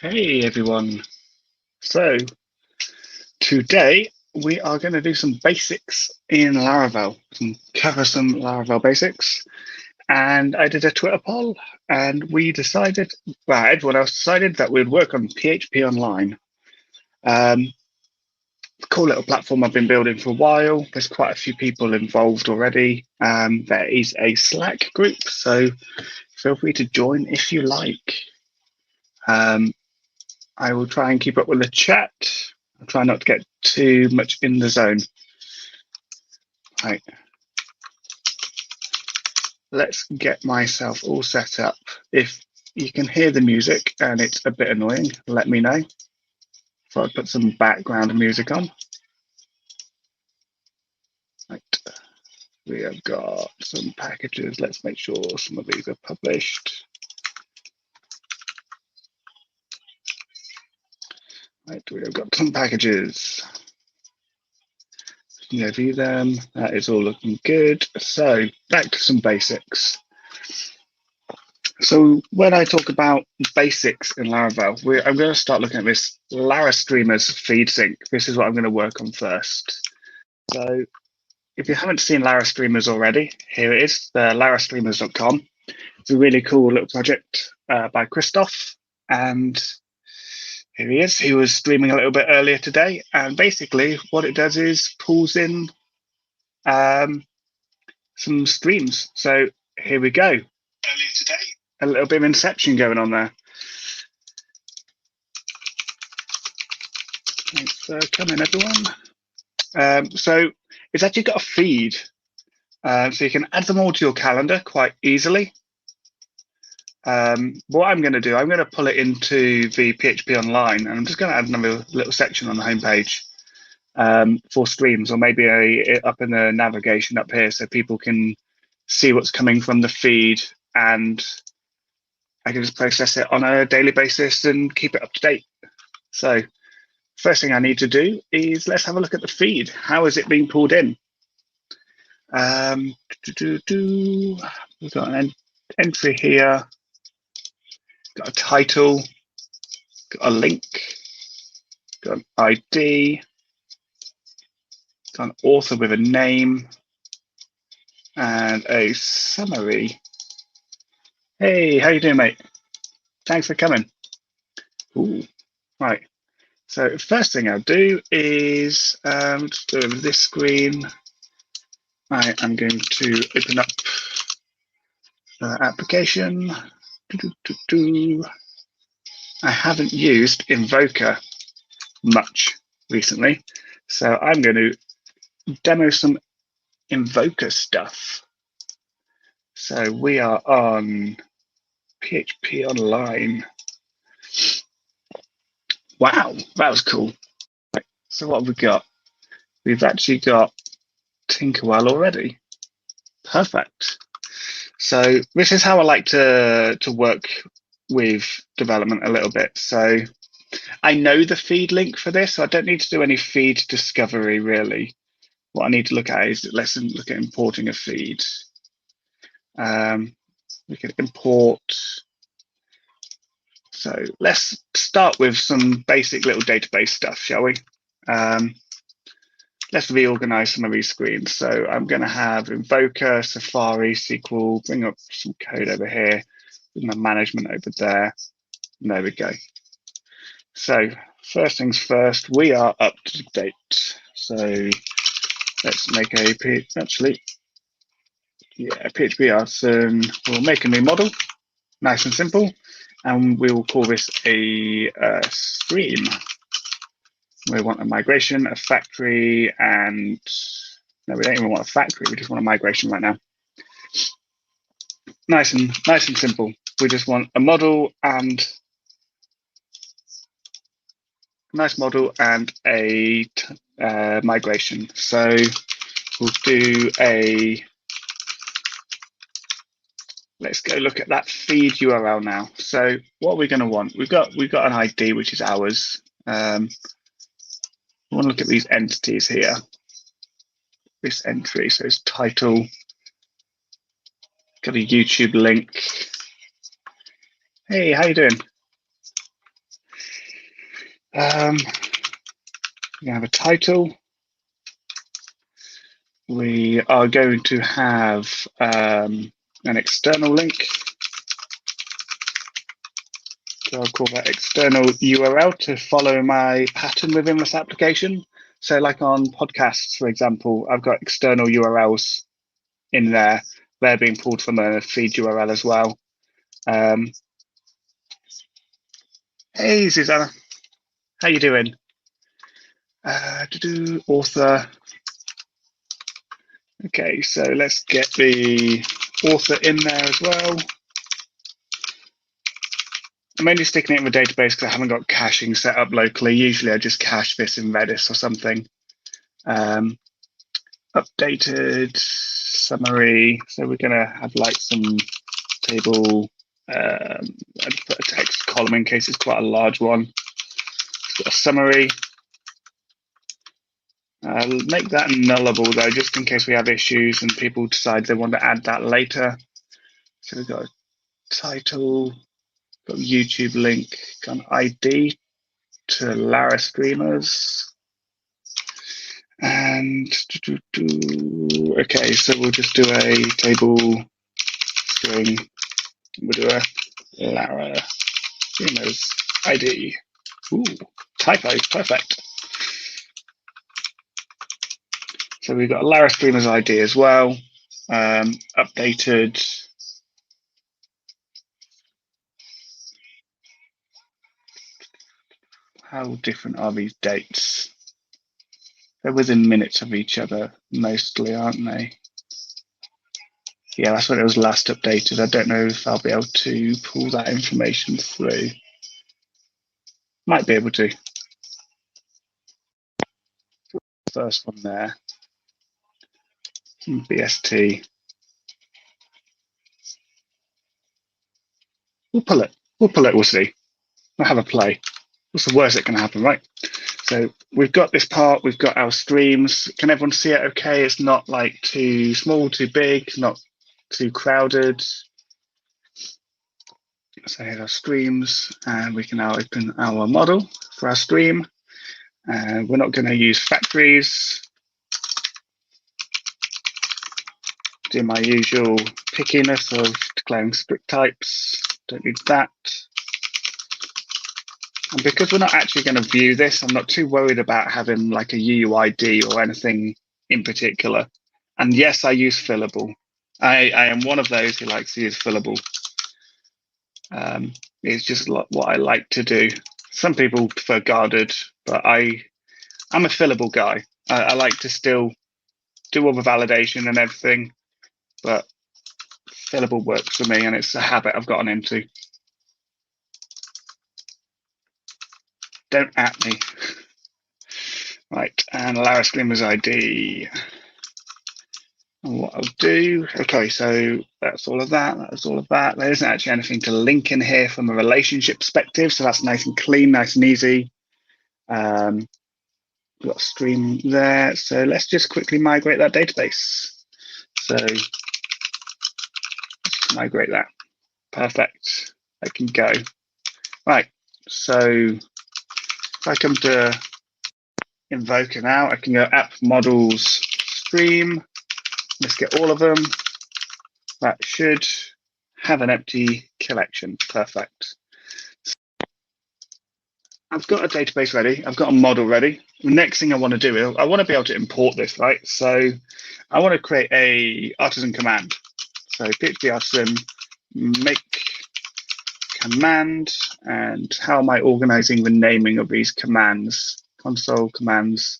Hey everyone. So today we are going to do some basics in Laravel, cover some Laravel basics. And I did a Twitter poll and we decided, well, everyone else decided that we'd work on PHP Online. Cool little platform I've been building for a while. There's quite a few people involved already. There is a Slack group, so feel free to join if you like. I will try and keep up with the chat. I'll try not to get too much in the zone. Right. Let's get myself all set up. If you can hear the music and it's a bit annoying, let me know. So I'll put some background music on. Right. We have got some packages. Let's make sure some of these are published. Right, we have got some packages. You can view them. That is all looking good. So back to some basics. So when I talk about basics in Laravel, I'm going to start looking at this Lara Streamers feed sync. This is what I'm going to work on first. So if you haven't seen Lara Streamers already, here it is, the larastreamers.com. It's a really cool little project by Christoph. And here he is. He was streaming a little bit earlier today. And basically what it does is pulls in some streams. So here we go. Earlier today, a little bit of Inception going on there. Thanks for coming, everyone. So it's actually got a feed. So you can add them all to your calendar quite easily. What I'm going to do, I'm going to pull it into the PHP Online, and I'm just going to add another little section on the homepage for streams, or maybe up in the navigation up here, so people can see what's coming from the feed, and I can just process it on a daily basis and keep it up to date. So first thing I need to do is let's have a look at the feed. How is it being pulled in? We've got an entry here, got a title, got a link, got an ID, got an author with a name, and a summary. Hey, how you doing, mate? Thanks for coming. Ooh, right. So first thing I'll do is just go over this screen. I am going to open up the application. I haven't used Invoker much recently, so I'm going to demo some Invoker stuff. So we are on PHP Online. Wow, that was cool. Right, so what have we got? We've actually got Tinkerwell already. Perfect. So this is how I like to work with development a little bit. So I know the feed link for this, so I don't need to do any feed discovery really. What I need to look at is let's look at importing a feed. We can import. So let's start with some basic little database stuff, shall we? Let's reorganize some of these screens. So I'm going to have Invoker, Safari, SQL, bring up some code over here, bring my management over there. And there we go. So first things first, we are up to date. So let's make a PHP Artisan. We'll make a new model, nice and simple, and we will call this a stream. We want a migration, a factory, and no, we don't even want a factory. We just want a migration right now. Nice and simple. We just want a model and nice model and a migration. So we'll do a. Let's go look at that feed URL now. So what are we going to want? We've got an ID which is ours. We want to look at these entities here. This entry, so it's title, got a YouTube link. Hey, how you doing? We have a title. We are going to have an external link. So I'll call that external URL to follow my pattern within this application. So like on podcasts, for example, I've got external URLs in there. They're being pulled from a feed URL as well. Hey, Susanna, how you doing? Author. Okay, so let's get the author in there as well. I'm only sticking it in the database because I haven't got caching set up locally. Usually I just cache this in Redis or something. Updated summary. So we're going to have like some table. I'd put a text column in case it's quite a large one. It's got a summary. I'll make that nullable though, just in case we have issues and people decide they want to add that later. So we've got a title, got a YouTube link, got an ID to Lara streamers. And okay, so we'll just do a table string. We'll do a Lara streamers ID. Ooh, typo, perfect. So we've got a Lara streamers ID as well. Updated. How different are these dates? They're within minutes of each other, mostly, aren't they? Yeah, that's when it was last updated. I don't know if I'll be able to pull that information through. Might be able to. First one there. BST. We'll pull it. We'll see. We'll have a play. What's the worst that can happen, right? So we've got this part, we've got our streams. Can everyone see it okay? It's not like too small, too big, not too crowded. So here's our streams, and we can now open our model for our stream. We're not going to use factories. Do my usual pickiness of declaring script types. Don't need that. And because we're not actually going to view this, I'm not too worried about having like a UUID or anything in particular. And yes, I use fillable. I am one of those who likes to use fillable. It's just what I like to do. Some people prefer guarded, but I'm a fillable guy. I like to still do all the validation and everything, but fillable works for me, and it's a habit I've gotten into. Don't at me. Right, and Lara Streamer's ID. And what I'll do, okay, so that's all of that, that's all of that. There isn't actually anything to link in here from a relationship perspective, so that's nice and clean, nice and easy. We've got a stream there, so let's just quickly migrate that database. So let's migrate that. Perfect, I can go. Right, so if I come to Invoker now, I can go app models stream. Let's get all of them. That should have an empty collection. Perfect. I've got a database ready. I've got a model ready. The next thing I want to do is I want to be able to import this, right? So I want to create a artisan command. So PHP artisan make command, and how am I organizing the naming of these commands? Console commands.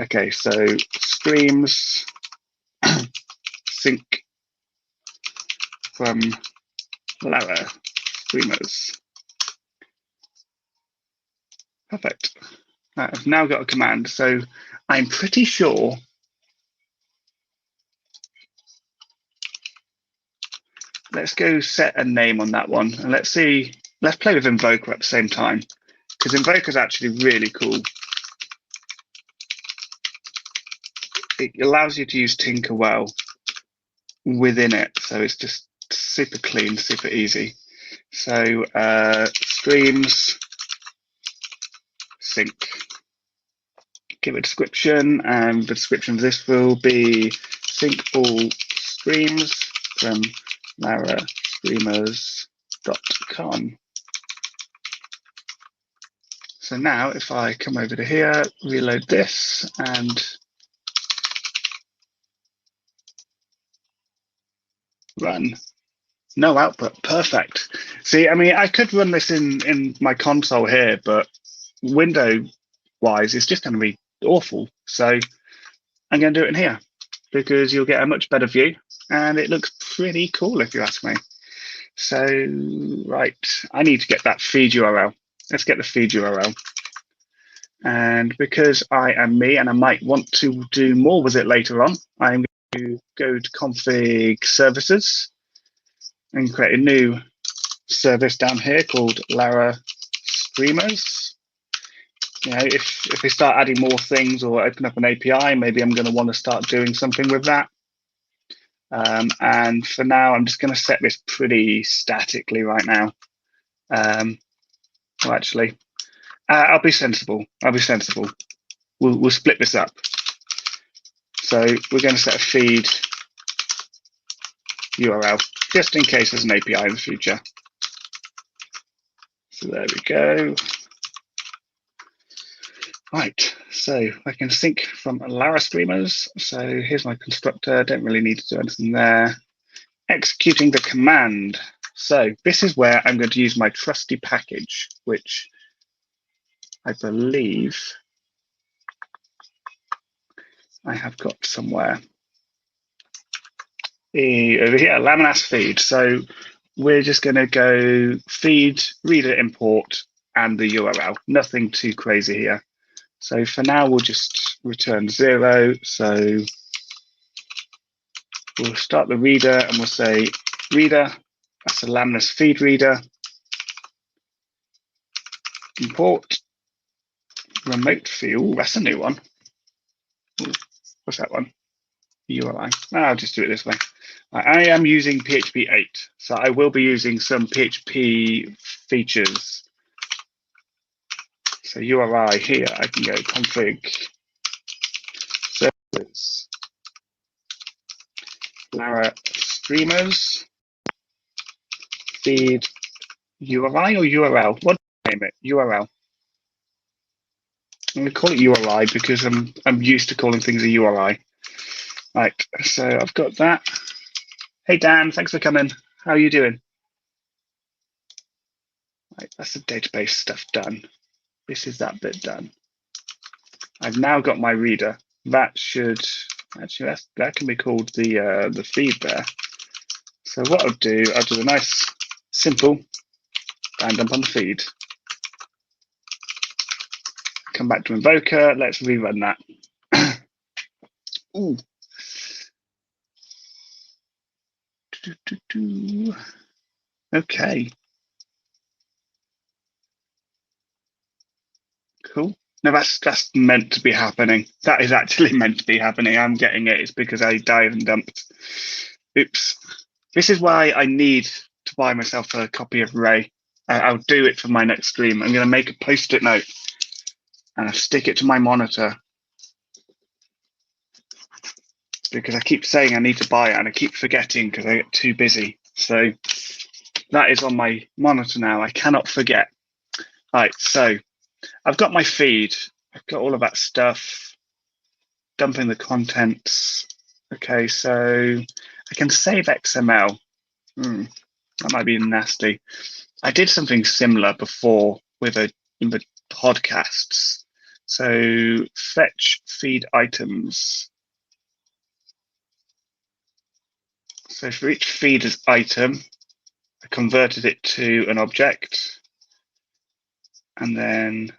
Okay, so streams sync from Lara streamers. Perfect. I've now got a command, so I'm pretty sure let's go set a name on that one, and let's see. Let's play with Invoker at the same time, because Invoker is actually really cool. It allows you to use Tinkerwell within it, so it's just super clean, super easy. So streams sync. Give a description, and the description of this will be sync all streams from larastreamers.com. So now if I come over to here, reload this, and run. No output, perfect. See, I mean, I could run this in my console here, but window-wise, it's just going to be awful. So I'm going to do it in here because you'll get a much better view, and it looks pretty cool if you ask me. So, right, I need to get that feed URL. Let's get the feed URL. And because I am me and I might want to do more with it later on, I'm going to go to config services and create a new service down here called Lara Streamers. You know, if we start adding more things or open up an API, maybe I'm going to want to start doing something with that. And for now, I'm just going to set this pretty statically right now. Well, actually, I'll be sensible. We'll split this up. So we're going to set a feed URL just in case there's an API in the future. So there we go. Right, so I can sync from Lara Streamers. So here's my constructor, don't really need to do anything there. Executing the command. So this is where I'm going to use my trusty package, which I believe I have got somewhere. Over here, Laminas feed. So we're just going to go feed, reader import, and the URL. Nothing too crazy here. So for now, we'll just return 0. So we'll start the reader and we'll say reader. That's a Laminas feed reader. Import remote field. That's a new one. Ooh, what's that one? URI. I'll just do it this way. I am using PHP 8, so I will be using some PHP features. So URI here, I can go config servers, Lara streamers, feed URI or URL? What do I name it? URL. I'm going to call it URI because I'm used to calling things a URI. Right, so I've got that. Hey Dan, thanks for coming. How are you doing? Right, that's the database stuff done. This is that bit done. I've now got my reader. That should actually that can be called the feed there. So what I'll do a nice simple and dump on the feed. Come back to Invoker. Let's rerun that. Ooh. Okay. Cool. No, that's meant to be happening. That is actually meant to be happening. I'm getting it. It's because I dive and dumped. Oops. This is why I need to buy myself a copy of Ray. I'll do it for my next stream. I'm going to make a post-it note and I'll stick it to my monitor because I keep saying I need to buy it and I keep forgetting because I get too busy. So that is on my monitor now. I cannot forget. All right, so I've got my feed. I've got all of that stuff, dumping the contents. Okay, so I can save XML. That might be nasty. I did something similar before with the podcasts. So fetch feed items. So for each feed as item, I converted it to an object. And then,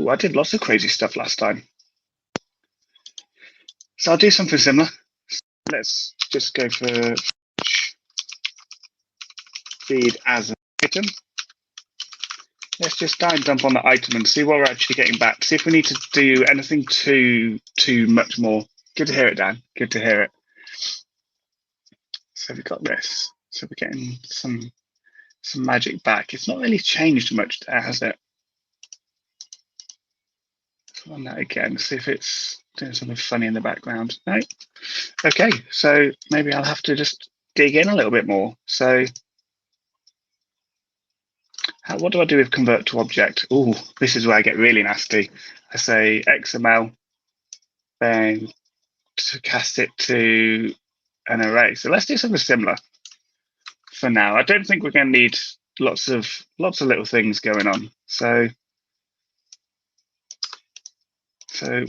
I did lots of crazy stuff last time. So I'll do something similar. Let's just go for feed as an item. Let's just dive and dump on the item and see what we're actually getting back. See if we need to do anything too much more. Good to hear it, Dan. Good to hear it. So we've got this. So we're getting some magic back. It's not really changed much there, has it? run that again, see if it's doing something funny in the background. No. Okay, so maybe I'll have to just dig in a little bit more. So what do I do with convert to object? Oh, this is where I get really nasty. I say XML, then to cast it to an array. So let's do something similar for now. I don't think we're going to need lots of little things going on. So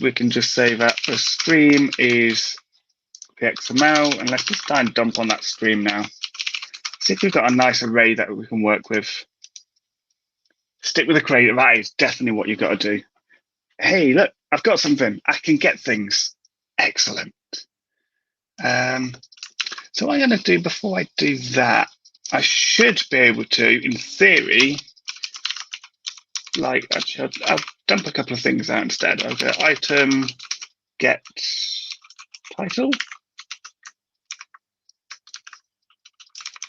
we can just say that the stream is the XML, and let's just try and dump on that stream now. See if we've got a nice array that we can work with. Stick with the creator. That is definitely what you've got to do. Hey, look, I've got something. I can get things. Excellent. So what I'm going to do before I do that, I should be able to, in theory, like, actually, I'll dump a couple of things out instead. I'll go item get title.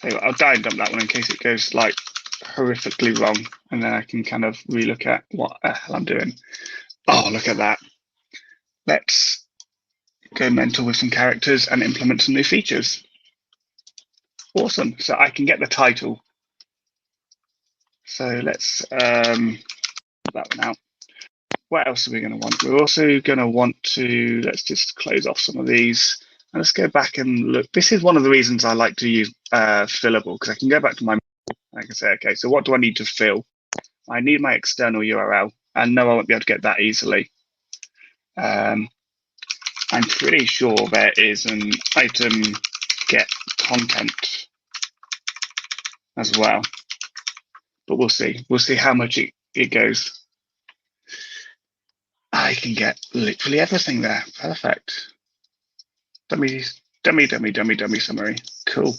I'll die and dump that one in case it goes like horrifically wrong, and then I can kind of relook at what the hell I'm doing. Oh, look at that. Let's go mental with some characters and implement some new features. Awesome. So I can get the title. So let's that one out. What else are we going to want? We're also going to want to, let's just close off some of these. And let's go back and look. This is one of the reasons I like to use fillable, because I can go back to my, I can say, okay, so what do I need to fill? I need my external URL. And no, I won't be able to get that easily. I'm pretty sure there is an item get content as well. But we'll see. We'll see how much it goes. I can get literally everything there. Perfect. Dummy summary. Cool.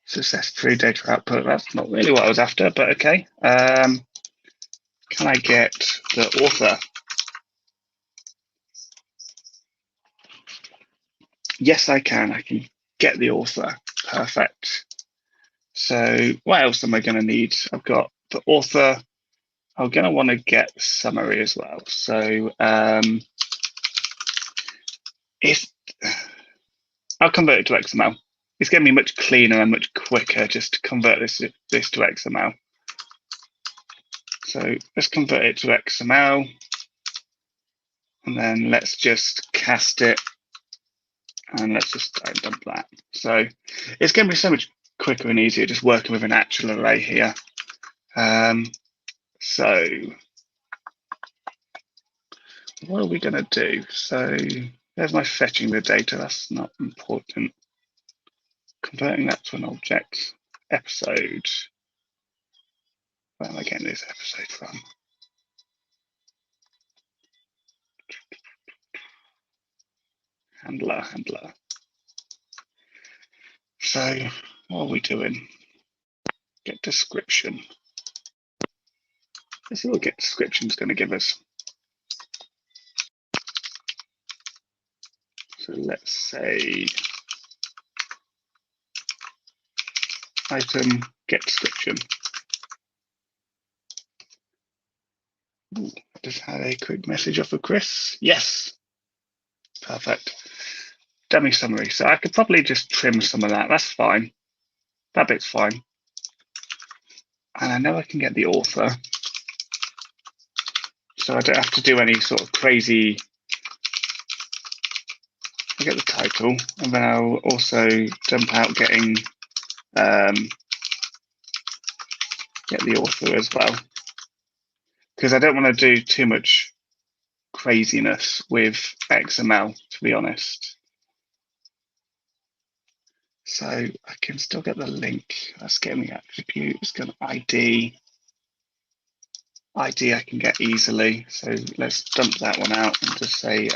Success-free data output. That's not really what I was after, but okay. Can I get the author? Yes, I can. I can get the author. Perfect. So what else am I going to need? I've got the author. I'm going to want to get summary as well. So if I'll convert it to XML. It's going to be much cleaner and much quicker just to convert this to XML. So let's convert it to XML. And then let's just cast it. And let's just dump that. So it's going to be so much quicker and easier just working with an actual array here. So what are we going to do? So there's my fetching the data. That's not important. Converting that to an object. Episode. Where am I getting this episode from? Handler. So what are we doing? Get description. Let's see what get description is going to give us. So let's say item get description. Ooh, I just had a quick message off of Chris. Yes. Perfect. Dummy summary. So I could probably just trim some of that. That's fine. That bit's fine. And I know I can get the author. So I don't have to do any sort of crazy. I get the title, and then I'll also dump out getting get the author as well, because I don't want to do too much craziness with XML, to be honest. So I can still get the link. Let's get the attribute. It's got an ID. ID I can get easily. So let's dump that one out and just say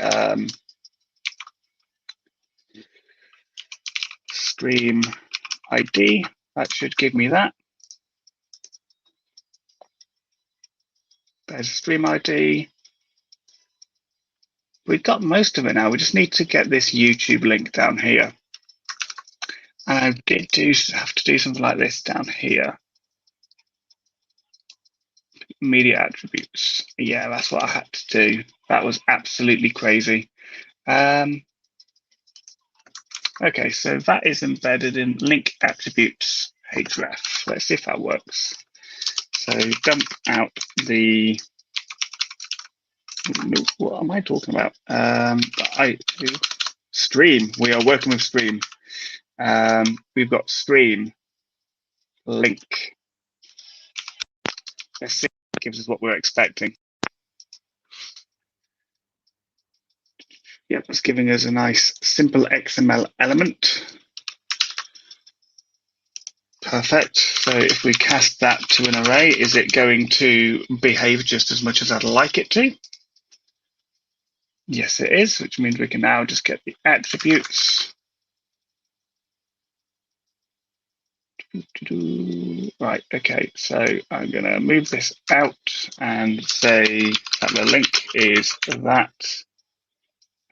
stream ID. That should give me that. There's a stream ID. We've got most of it now. We just need to get this YouTube link down here. And I did have to do something like this down here. media attributes. Yeah, that's what I had to do. That was absolutely crazy. Okay, so that is embedded in link attributes href. Let's see if that works. So dump out the, what am I talking about? Stream. We are working with stream. We've got stream link. Let's see if it gives us what we're expecting. Yep, it's giving us a nice simple XML element. Perfect. So if we cast that to an array, is it going to behave just as much as I'd like it to? Yes, it is, which means we can now just get the attributes. Right, okay, so I'm going to move this out and say that the link is that.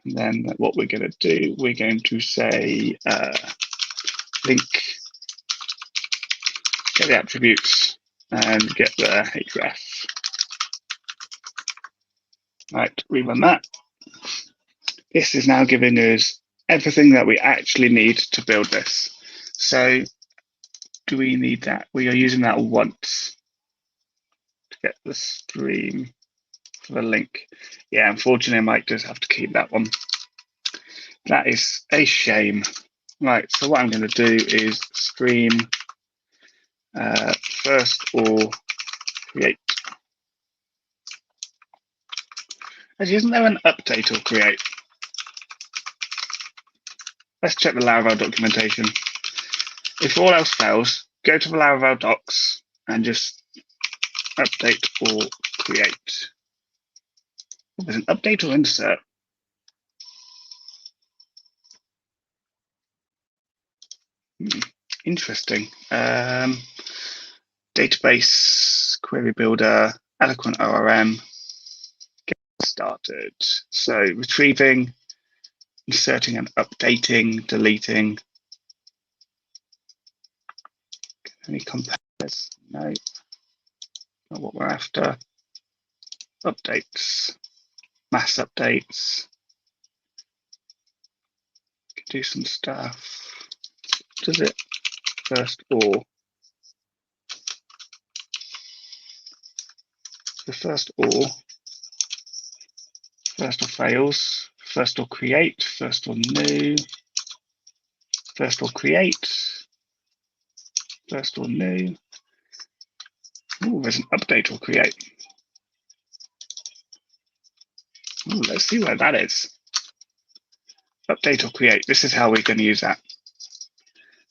And then what we're going to do, we're going to say link, get the attributes and get the href. Right, rerun that. This is now giving us everything that we actually need to build this. So do we need that? We are using that once to get the stream for the link. Yeah, unfortunately, I might just have to keep that one. That is a shame. Right, so what I'm going to do is stream first or create. Actually, isn't there an update or create? Let's check the Laravel documentation. If all else fails, go to the Laravel docs and just update or create. There's an update or insert. Interesting. Database, query builder, eloquent ORM. Get started. So retrieving, inserting and updating, deleting. Any compares? No, not what we're after. Updates, mass updates. Can do some stuff. Does it first or? The first or fails, first or create, first or new, first or create, first or new. Oh, there's an update or create. Ooh, let's see where that is. Update or create. This is how we're going to use that.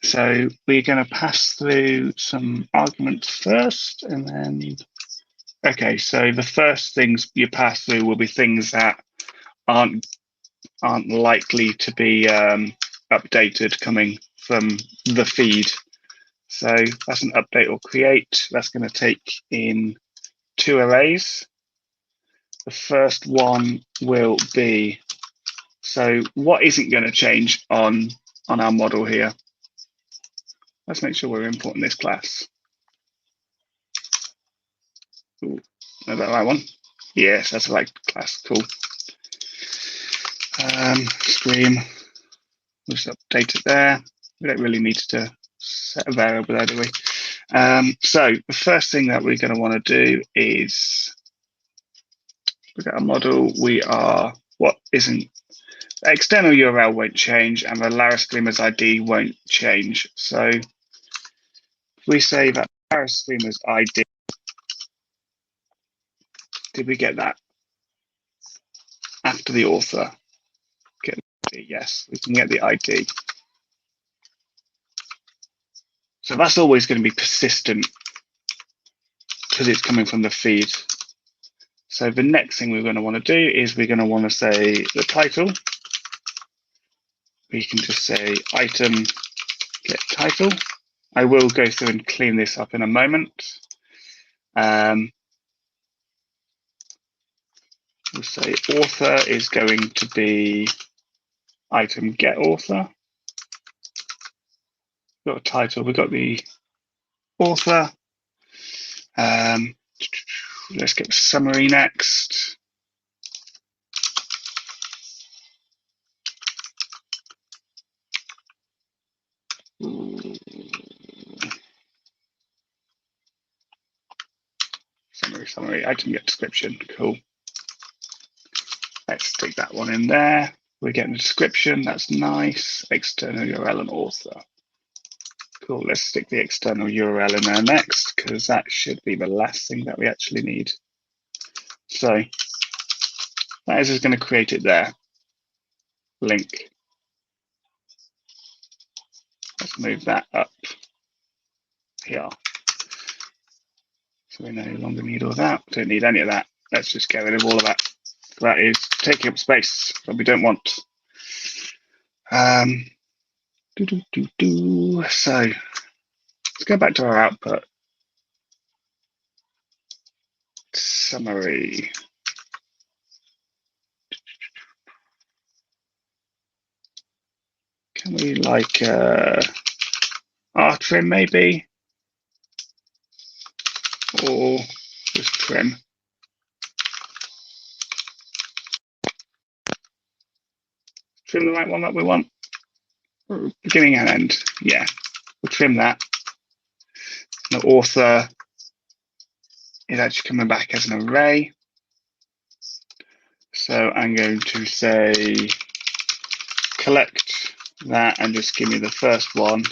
So we're going to pass through some arguments first, and then, okay, so the first things you pass through will be things that aren't likely to be updated coming from the feed. So that's an update or create. That's going to take in 2 arrays. The first one will be, so what isn't going to change on our model here? Let's make sure we're importing this class. Ooh, is that the right one? Yes, that's the right class. Cool. Stream. We'll just update it there. We don't really need to set a variable there, do we? So the first thing that we're going to want to do is look at our model. We are what isn't. The external URL won't change, and the Lara Streamer's ID won't change. So we say that Lara Streamer's ID. Did we get that after the author? Get the ID. Yes, we can get the ID. So that's always going to be persistent because it's coming from the feed. So the next thing we're going to want to do is we're going to want to say the title. We can just say item get title. I will go through and clean this up in a moment. We'll say author is going to be item get author. We've got a title, we've got the author. Let's get the summary next. Summary, item get description, cool. Let's stick that one in there. We're getting a description, that's nice. External URL and author. Cool, let's stick the external URL in there next, because that should be the last thing that we actually need. So that is just going to create it there. Link. Let's move that up here. So we no longer need all that. Don't need any of that. Let's just get rid of all of that. That is taking up space that we don't want. So let's go back to our output. Summary. Can we like trim maybe? Or just trim? Trim the right one that we want? Beginning and end, yeah. We'll trim that. The author is actually coming back as an array. So I'm going to say collect that and just give me the first one.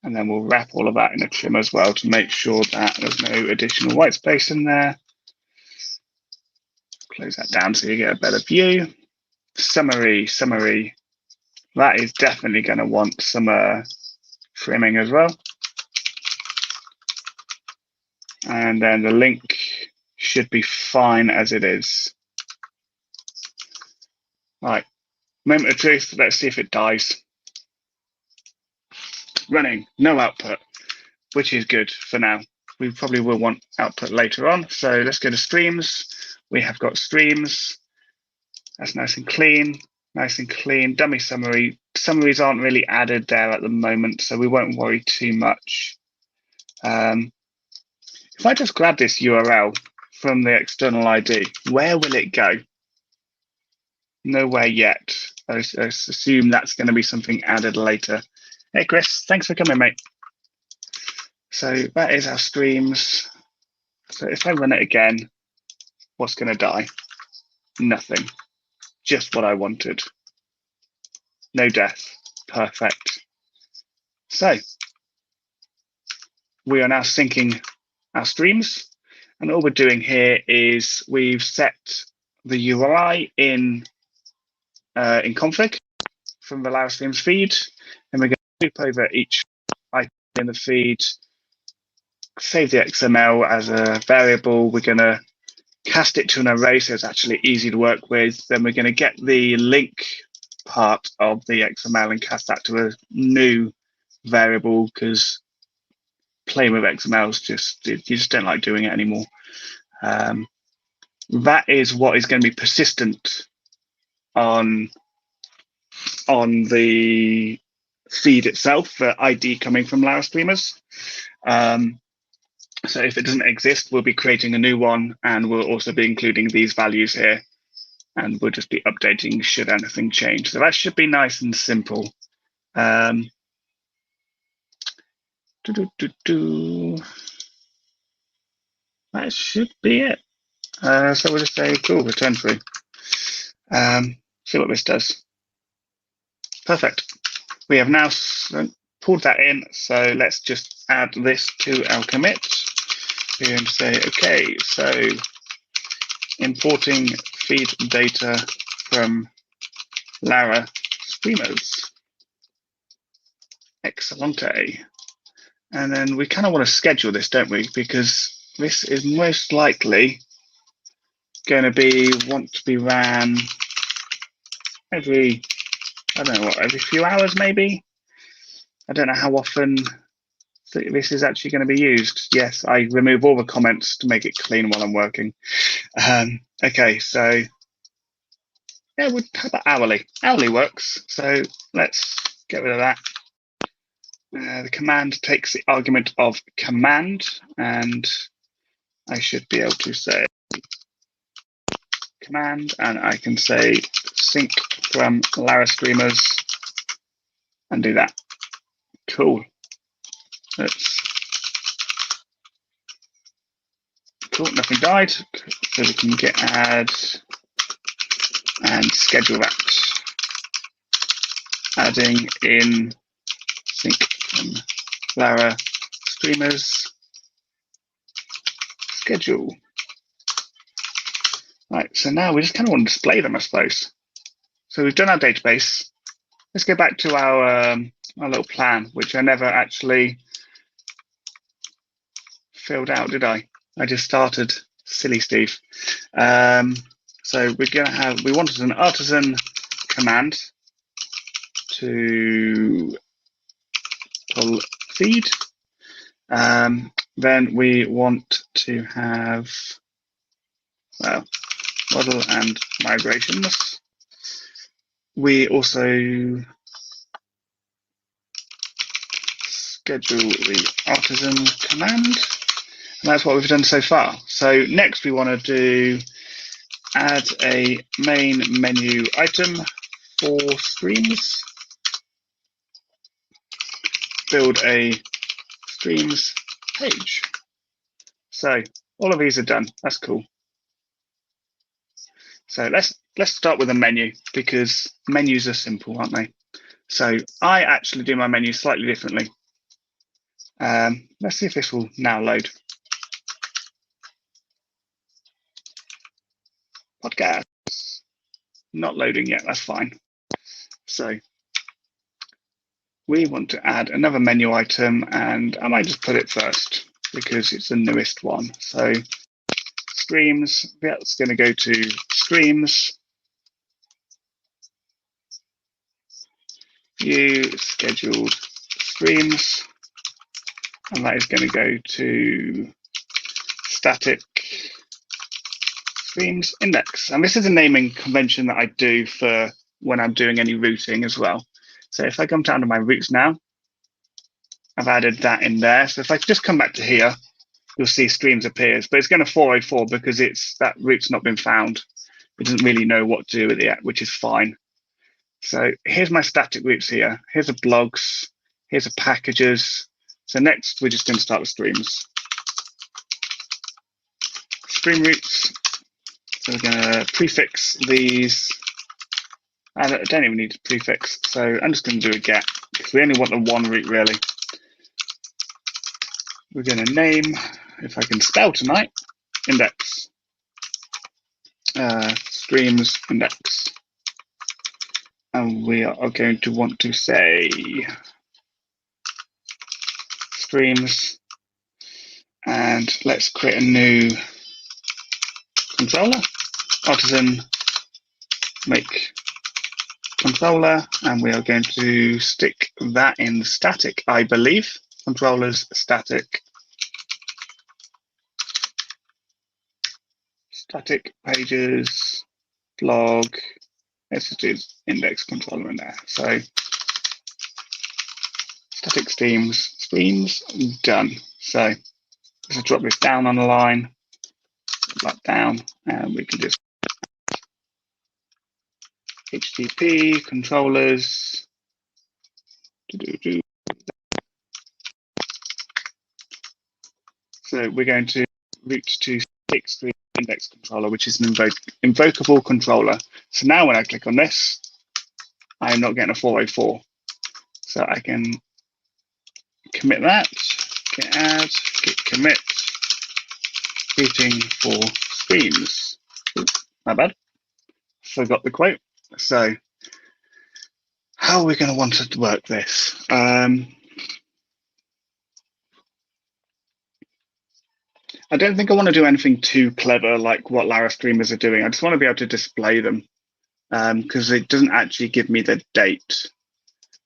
And then we'll wrap all of that in a trim as well to make sure that there's no additional white space in there. Close that down so you get a better view. Summary. That is definitely going to want some trimming as well. And then the link should be fine as it is. Right, moment of truth, let's see if it dies. Running, no output, which is good for now. We probably will want output later on. So let's go to streams. We have got streams. That's nice and clean. Dummy summary. Summaries aren't really added there at the moment, so we won't worry too much. If I just grab this URL from the external ID, where will it go? Nowhere yet. I assume that's going to be something added later. Hey, Chris, thanks for coming, mate. So that is our streams. So if I run it again, what's going to die? Nothing. Just what I wanted. No death. Perfect. So we are now syncing our streams. And all we're doing here is we've set the URI in config from the Laravel streams feed. And we're going to loop over each item in the feed, save the XML as a variable. We're going to cast it to an array so it's actually easy to work with. Then we're going to get the link part of the XML and cast that to a new variable because playing with XML is you just don't like doing it anymore. That is what is going to be persistent on the feed itself, the ID coming from Laravel streamers. So if it doesn't exist, we'll be creating a new one, and we'll also be including these values here, and we'll just be updating should anything change. So that should be nice and simple. That should be it. So we'll just say, cool, return true. See what this does. Perfect. We have now pulled that in, so let's just add this to our commit. We're going to say, okay, so importing feed data from Lara streamers. Excellente. And then we kind of want to schedule this, don't we? Because this is most likely going to want to be ran every, I don't know what, every few hours maybe? I don't know how often this is actually going to be used. Yes, I remove all the comments to make it clean while I'm working. Okay, so yeah, how about hourly? Hourly works. So let's get rid of that. The command takes the argument of command, and I should be able to say command, and I can say sync from Lara streamers and do that. Cool. Cool, nothing died. So we can git add and schedule that. Adding in sync from Lara streamers schedule. Right, so now we just kind of want to display them, I suppose. So we've done our database. Let's go back to our little plan, which I never actually filled out, did I? I just started. Silly Steve. So we're going to have, we wanted an artisan command to pull feed. Then we want to have, well, model and migrations. We also schedule the artisan command, and that's what we've done so far. So next we want to do add a main menu item for streams, build a streams page. So all of these are done. That's cool. So let's start with a menu, because menus are simple, aren't they? So I actually do my menu slightly differently. Let's see if this will now load. Podcasts. Not loading yet, that's fine. So we want to add another menu item, and I might just put it first because it's the newest one. So streams, that's going to go to streams. View scheduled streams, and that is going to go to static streams index. And this is a naming convention that I do for when I'm doing any routing as well. So if I come down to my routes now, I've added that in there. So if I just come back to here, you'll see streams appears, but it's going to 404 because it's that route's not been found. It doesn't really know what to do with it yet, which is fine. So here's my static routes here. Here's the blogs. Here's the packages. So next, we're just going to start with streams. Stream routes. So we're going to prefix these. I don't even need to prefix. So I'm just going to do a get, because we only want the one route, really. We're going to name, if I can spell tonight, index. Streams index. And we are going to want to say streams, and let's create a new controller, artisan make controller, and we are going to stick that in static, I believe. Controllers static. Static pages, blog. Let's just do index controller in there. So static streams, done. So let's drop this down on the line, that down, and we can just HTTP controllers. So we're going to route to static stream index controller, which is an invocable controller. So now when I click on this, I'm not getting a 404. So I can commit that, git add, git commit, routing for streams. Oops, my bad. Forgot the quote. So how are we going to want to work this? I don't think I want to do anything too clever like what Lara streamers are doing. I just want to be able to display them because it doesn't actually give me the date.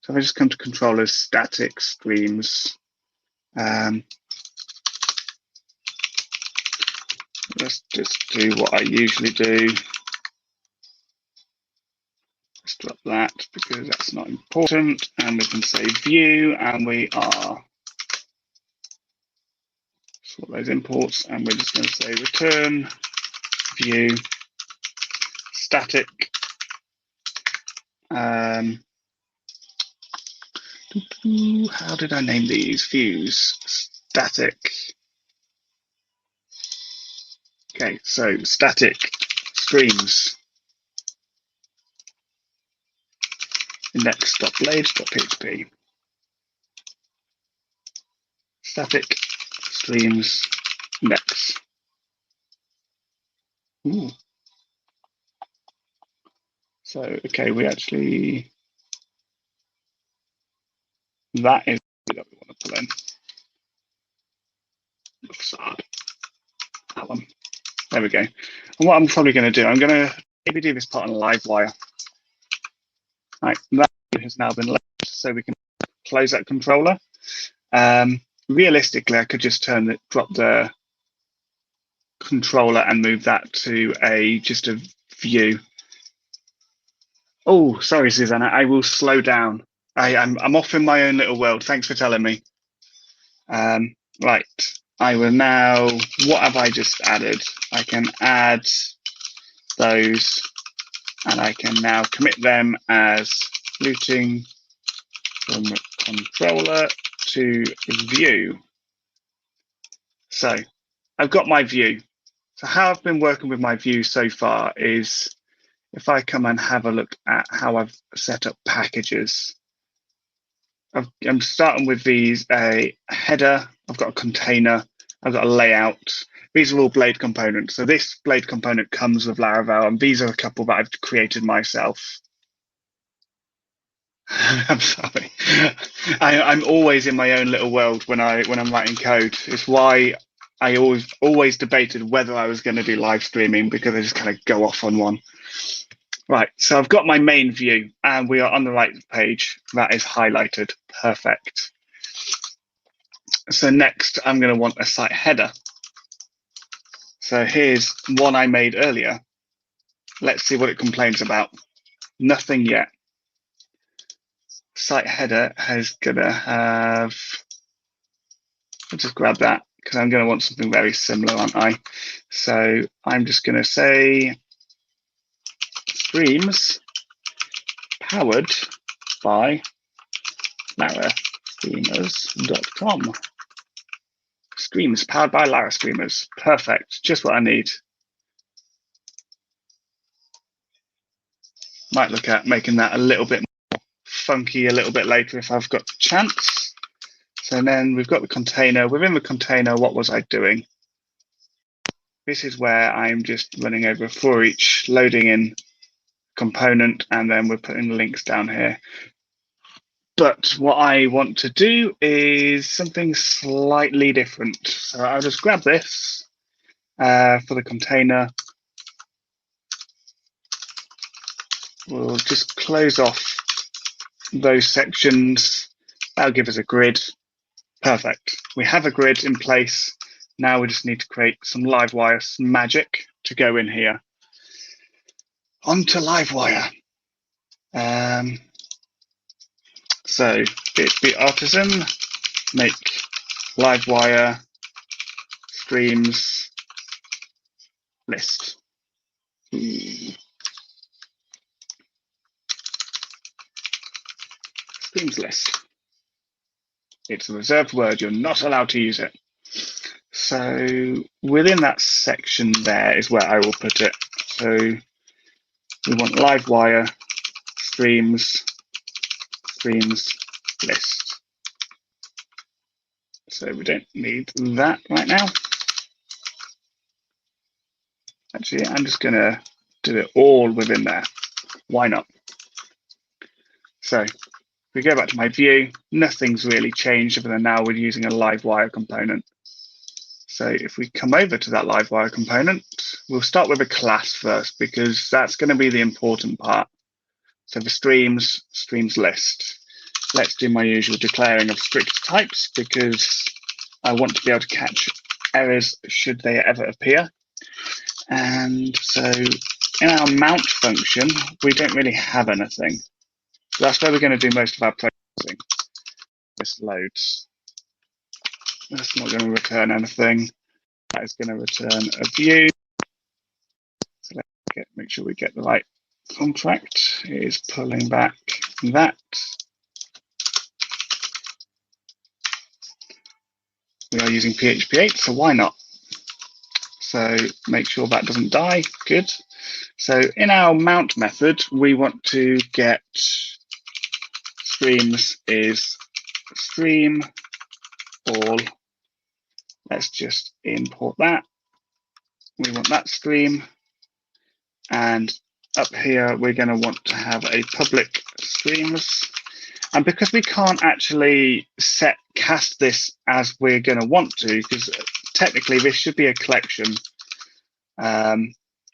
So if I just come to controllers, static streams, let's just do what I usually do. Let's drop that because that's not important. And we can say view, and we are Export those imports, and we're just going to say return view static. How did I name these? Views static. Okay, so static streams index.blade.php. Static streams index. Ooh. So, okay, we actually, that is that we want to pull in. Facade. That one. There we go. And what I'm probably going to do, I'm going to maybe do this part on Livewire. Right, that has now been left, so we can close that controller. Realistically, I could just drop the controller and move that to just a view. Oh, sorry, Susanna. I will slow down. I'm off in my own little world. Thanks for telling me. Right. I will now. What have I just added? I can add those, and I can now commit them as routing from controller to view. So I've got my view. So how I've been working with my view so far is if I come and have a look at how I've set up packages. I'm starting with these, a header, I've got a container, I've got a layout. These are all Blade components. So this Blade component comes with Laravel, and these are a couple that I've created myself. I'm sorry. I'm always in my own little world when I'm writing code. It's why I always debated whether I was going to do live streaming, because I just kind of go off on one. Right, so I've got my main view, and we are on the right page. That is highlighted. Perfect. So next, I'm going to want a site header. So here's one I made earlier. Let's see what it complains about. Nothing yet. Site header is going to have, I'll just grab that because I'm going to want something very similar, aren't I? So I'm just going to say streams powered by larastreamers.com. Streams powered by Larastreamers. Perfect. Just what I need. Might look at making that a little bit more funky a little bit later if I've got the chance. So then we've got the container. Within the container, what was I doing? This is where I'm just running over for each, loading in component, and then we're putting links down here. But what I want to do is something slightly different. So I'll just grab this for the container. We'll just close off those sections. That'll give us a grid. Perfect. We have a grid in place. Now we just need to create some Livewire magic to go in here. Onto Livewire. So PHP artisan, make Livewire streams list. Streams list. It's a reserved word. You're not allowed to use it. So within that section there is where I will put it. So we want Livewire streams list. So we don't need that right now. Actually, I'm just going to do it all within there. Why not? So if we go back to my view, nothing's really changed other than now we're using a Livewire component. So if we come over to that Livewire component, we'll start with a class first, because that's going to be the important part. So the streams list. Let's do my usual declaring of strict types, because I want to be able to catch errors should they ever appear. And so in our mount function, we don't really have anything. So that's where we're going to do most of our processing. This loads. That's not going to return anything. That is going to return a view. So let's make sure we get the right contract. It is pulling back that. We are using PHP 8, so why not? So make sure that doesn't die. Good. So in our mount method, we want to get streams is stream all. Let's just import that. We want that stream. And up here, we're going to want to have a public streams. And because we can't actually cast this as we're going to want to, because technically this should be a collection,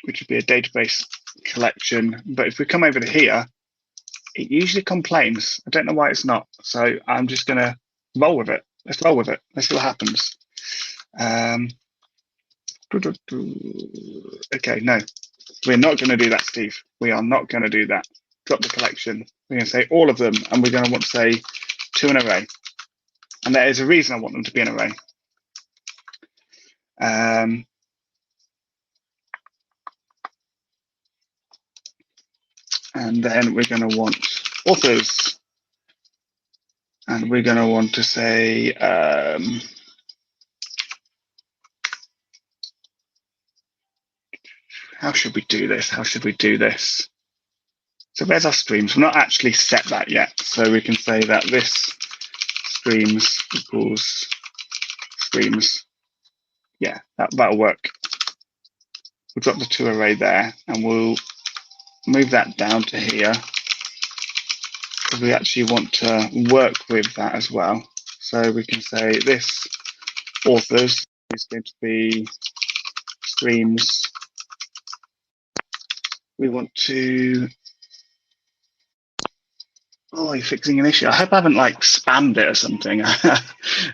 which would be a database collection. But if we come over to here, it usually complains. I don't know why it's not. So I'm just going to roll with it. Let's roll with it. Let's see what happens. Okay, no, we're not going to do that, Steve. We are not going to do that. Drop the collection. We're going to say all of them, and we're going to want to say to an array. And there is a reason I want them to be an array. And then we're going to want authors. And we're going to want to say, how should we do this? How should we do this? So there's our streams. We've not actually set that yet. So we can say that this streams equals streams. Yeah, that'll work. We'll drop the to array there, and we'll move that down to here, because we actually want to work with that as well. So we can say this authors is going to be streams. We want to, oh, you're fixing an issue. I hope I haven't like spammed it or something.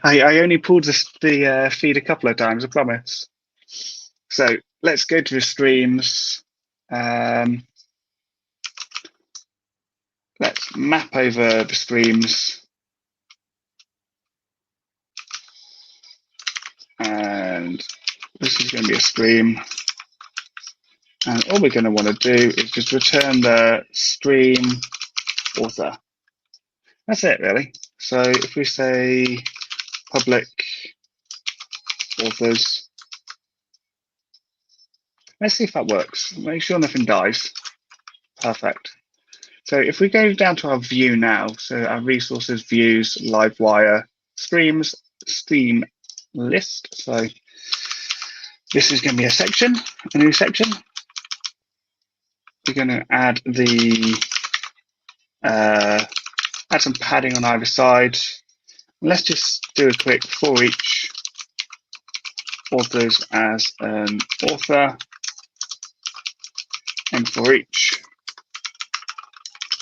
I only pulled the feed a couple of times, I promise. So let's go to the streams. Let's map over the streams. And this is going to be a stream. And all we're going to want to do is just return the stream author. That's it, really. So if we say public authors, let's see if that works. Make sure nothing dies. Perfect. So if we go down to our view now, so our resources, views, Livewire, streams, stream list. So this is going to be a section, a new section. We're going to add add some padding on either side. Let's just do a quick for each authors as an author, and for each.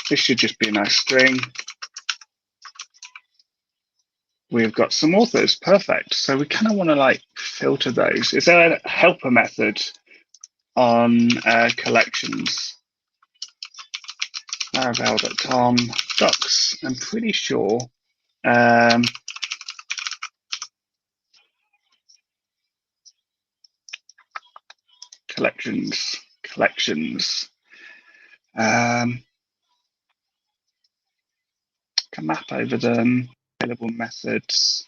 This should just be a nice string. We've got some authors, perfect. So we kind of want to like filter those. Is there a helper method on collections? Laravel.com docs. I'm pretty sure. Collections. Can map over them. Available methods.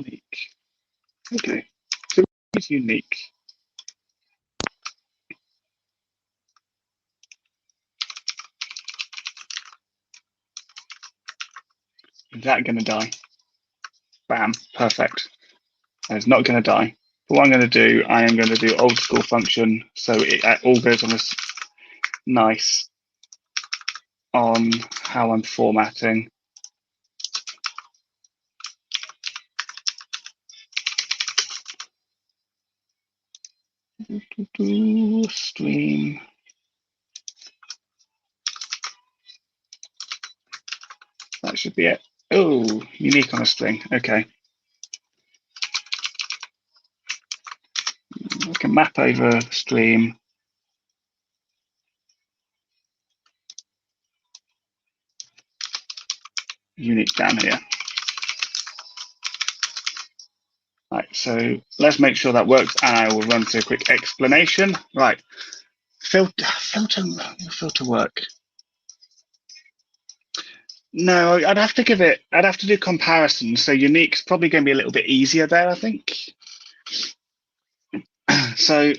Unique. Okay. So it's unique. Is that going to die? Bam, perfect. It's not going to die. But what I'm going to do, I am going to do old school function, so it all goes on this nice on how I'm formatting. Stream. That should be it. Oh, unique on a string. Okay. We can map over stream. unique down here. Right, so let's make sure that works, and I will run through a quick explanation. Right, filter work. No, I'd have to do comparisons. So unique's probably going to be a little bit easier there, I think. So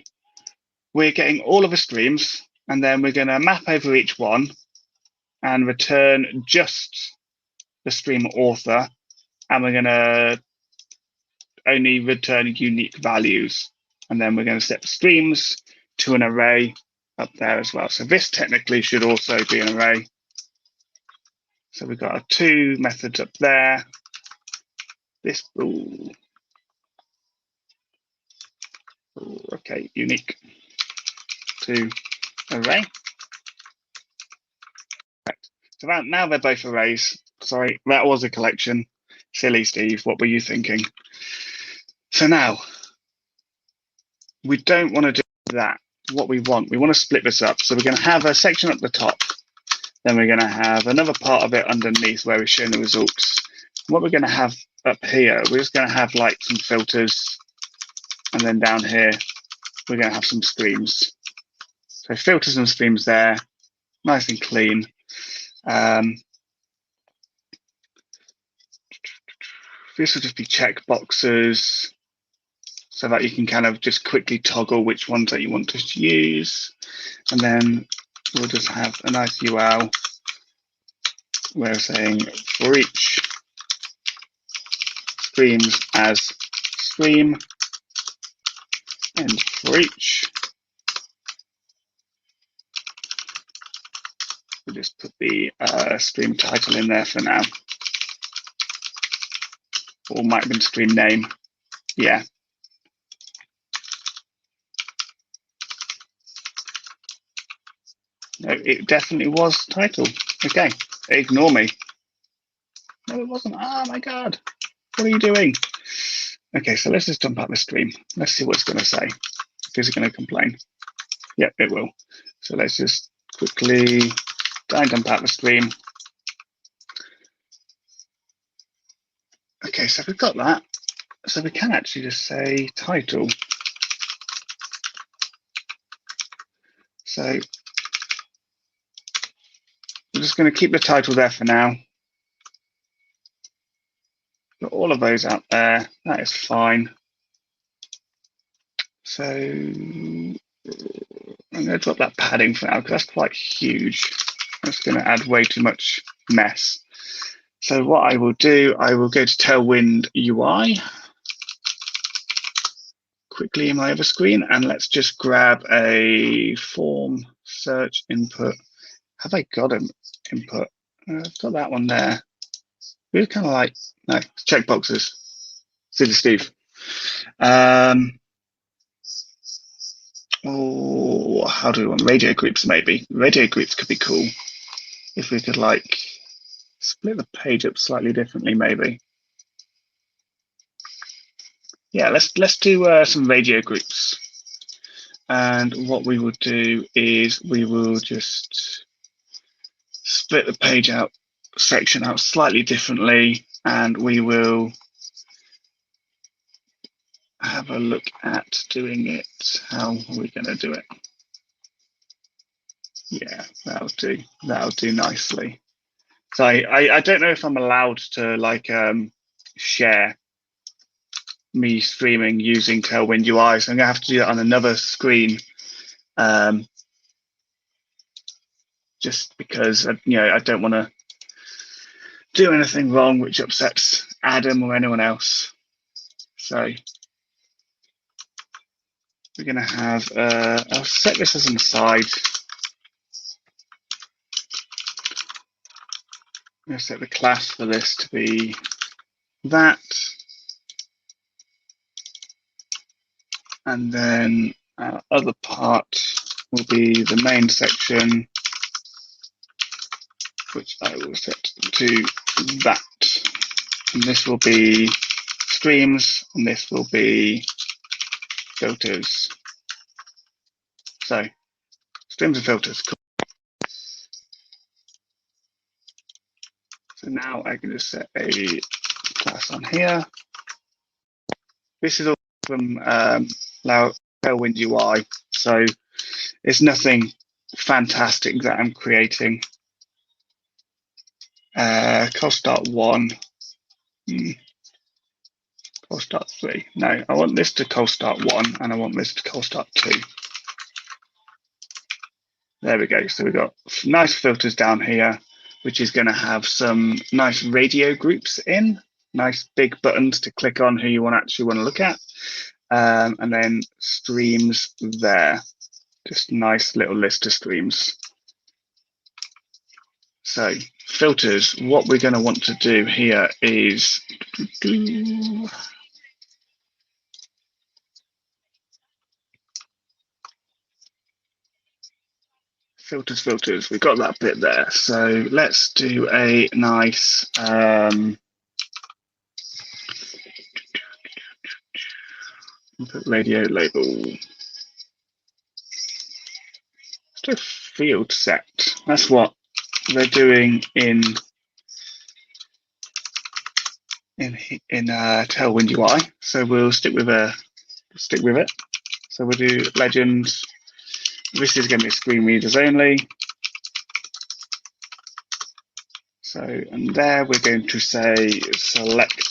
we're getting all of the streams, and then we're going to map over each one and return just the stream author, and we're going to only return unique values. And then we're going to set the streams to an array up there as well. So this technically should also be an array. So we've got our two methods up there. This, okay, unique to array. Right. So now they're both arrays. Sorry, that was a collection. Silly Steve, what were you thinking? So now, we don't want to do that. What we want to split this up. So we're going to have a section at the top. Then we're going to have another part of it underneath where we're showing the results. What we're going to have up here, we're just going to have like some filters. And then down here, we're going to have some streams. So filters and streams there, nice and clean. This will just be check boxes so that you can kind of just quickly toggle which ones that you want to use. And then we'll just have a nice UL where we're saying for each streams as stream, and for each, we'll just put the stream title in there for now. Or might have been stream name. Yeah. No, it definitely was title. Okay, ignore me. No, it wasn't. Oh my God, what are you doing? Okay, so let's just jump out the stream. Let's see what it's going to say. Is it going to complain? Yep, it will. So let's just quickly dump out the stream. Okay, so we've got that. So we can actually just say title. So we're just going to keep the title there for now. Got all of those out there. That is fine. So I'm going to drop that padding for now because that's quite huge. That's going to add way too much mess. So what I will do, I will go to Tailwind UI quickly in my other screen, and let's just grab a form search input. Have I got an input? I've got that one there. We're kind of like, no, check boxes. Silly Steve. Oh, how do we want radio groups? Maybe radio groups could be cool if we could like split the page up slightly differently. Maybe. Yeah, let's do some radio groups. And what we will do is we will just split the page out, section out slightly differently, and we will have a look at doing it. How are we going to do it? Yeah, that'll do nicely. So I don't know if I'm allowed to like share me streaming using Tailwind UI, so I'm gonna have to do that on another screen, just because I don't want to do anything wrong which upsets Adam or anyone else. So we're gonna have I'll set this as an aside. I'm gonna set the class for this to be that. And then our other part will be the main section, which I will set to that. And this will be streams, and this will be filters. So streams and filters. Cool. So now I can just set a class on here. This is all from Tailwind UI, so it's nothing fantastic that I'm creating. Cold start 1. Cold start 3. No, I want this to cold start 1 and I want this to cold start 2. There we go. So we've got nice filters down here, which is going to have some nice radio groups in, nice big buttons to click on who you actually want to look at. And then streams there, just nice little list of streams. So filters, what we're going to want to do here is filters. We've got that bit there. So let's do a nice input radio label. Let's do a field set. That's what they're doing in Tailwind UI. So we'll stick with it. So we'll do legend. This is going to be screen readers only. So, and there we're going to say select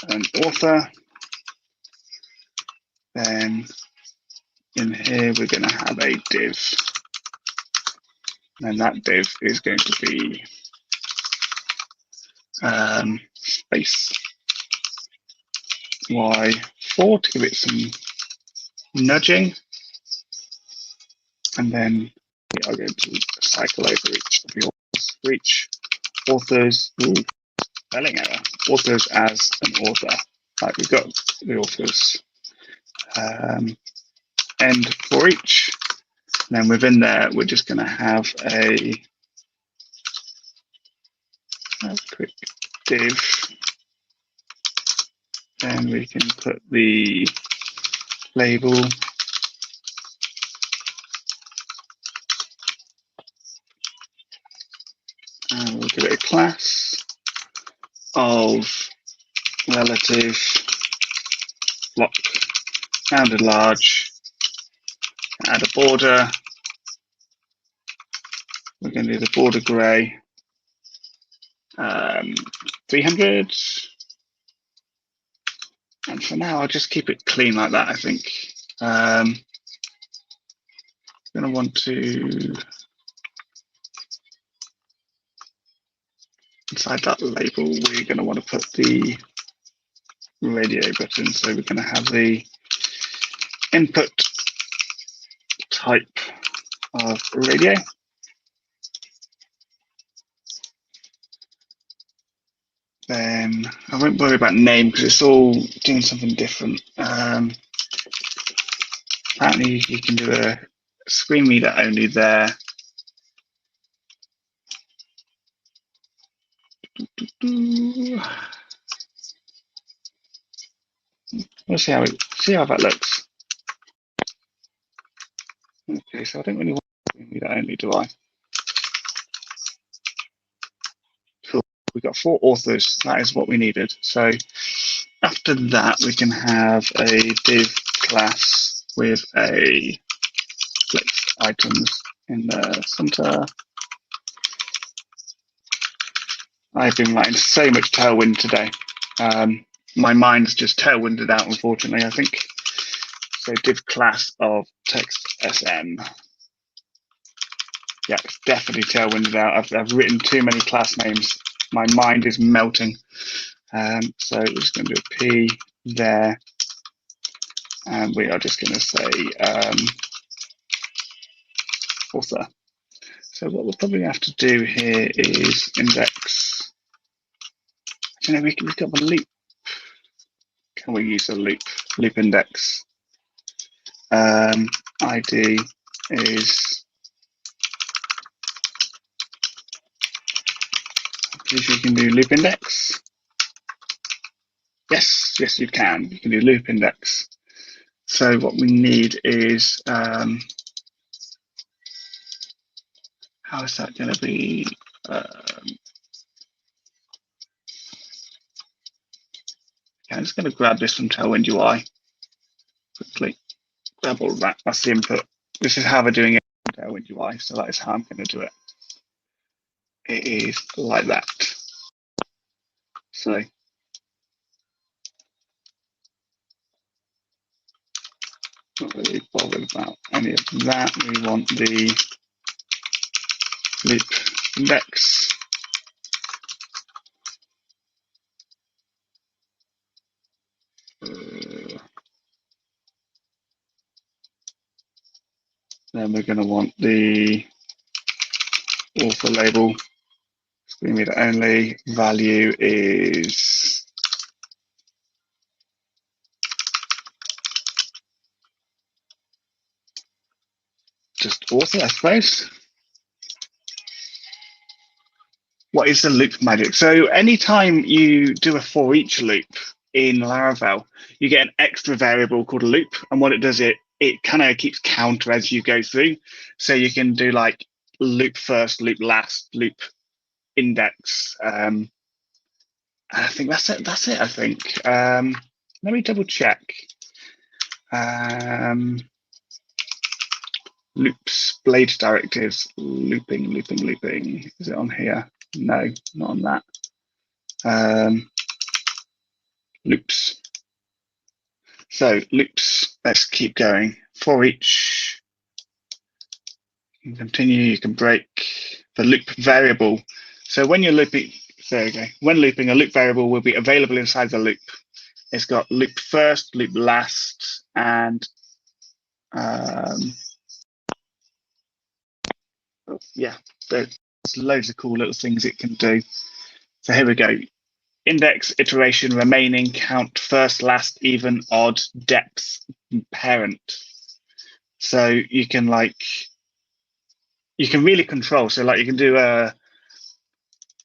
an author. Then in here we're going to have a div. And that div is going to be space Y4 to give it some nudging. And then we are going to cycle over each of the authors for each authors. Spelling error. Authors as an author. Right, we've got the authors end for each. And then within there, we're just going to have a quick div. Then we can put the label. And we'll give it a class of relative block rounded large. Add a border. We're going to do the border gray. 300. And for now, I'll just keep it clean like that, I think. I'm going to want to, inside that label, we're going to want to put the radio button. So we're going to have the input type of radio. Then I won't worry about name because it's all doing something different. Apparently you can do a screen reader only there. We'll see how that looks. Okay, so I don't really want screen reader only, do I? Cool. We've got 4 authors. That is what we needed. So after that, we can have a div class with a flipped items in the center. I've been writing so much Tailwind today. My mind's just Tailwinded out, unfortunately, I think. So div class of text SM. Yeah, it's definitely Tailwinded out. I've written too many class names. My mind is melting. So we're just going to do a P there. And we are just going to say author. So what we'll probably have to do here is index. You know, we've got the loop. Can we use a loop index? ID is, you can do loop index. Yes, you can. You can do loop index. So what we need is, how is that going to be I'm just going to grab this from Tailwind UI quickly. Grab all of that. That's the input. This is how we're doing it in Tailwind UI, so that is how I'm going to do it. It is like that. So not really bothered about any of that. We want the loop index. Then we're going to want the author label. Screen reader only. Value is just author, I suppose. What is the loop magic? So anytime you do a for each loop in Laravel, you get an extra variable called a loop. And what it does, it kind of keeps counter as you go through. So you can do like loop first, loop last, loop index. I think that's it. That's it, I think. Let me double check. Loops, blade directives, looping. Is it on here? No, not on that. Loops. So loops, let's keep going. For each, you can continue, you can break the loop variable. So when you're looping, there you go. When looping, a loop variable will be available inside the loop. It's got loop first, loop last, and yeah, there's loads of cool little things it can do. So here we go. Index, iteration, remaining, count, first, last, even, odd, depth, parent. So you can really control. So like you can do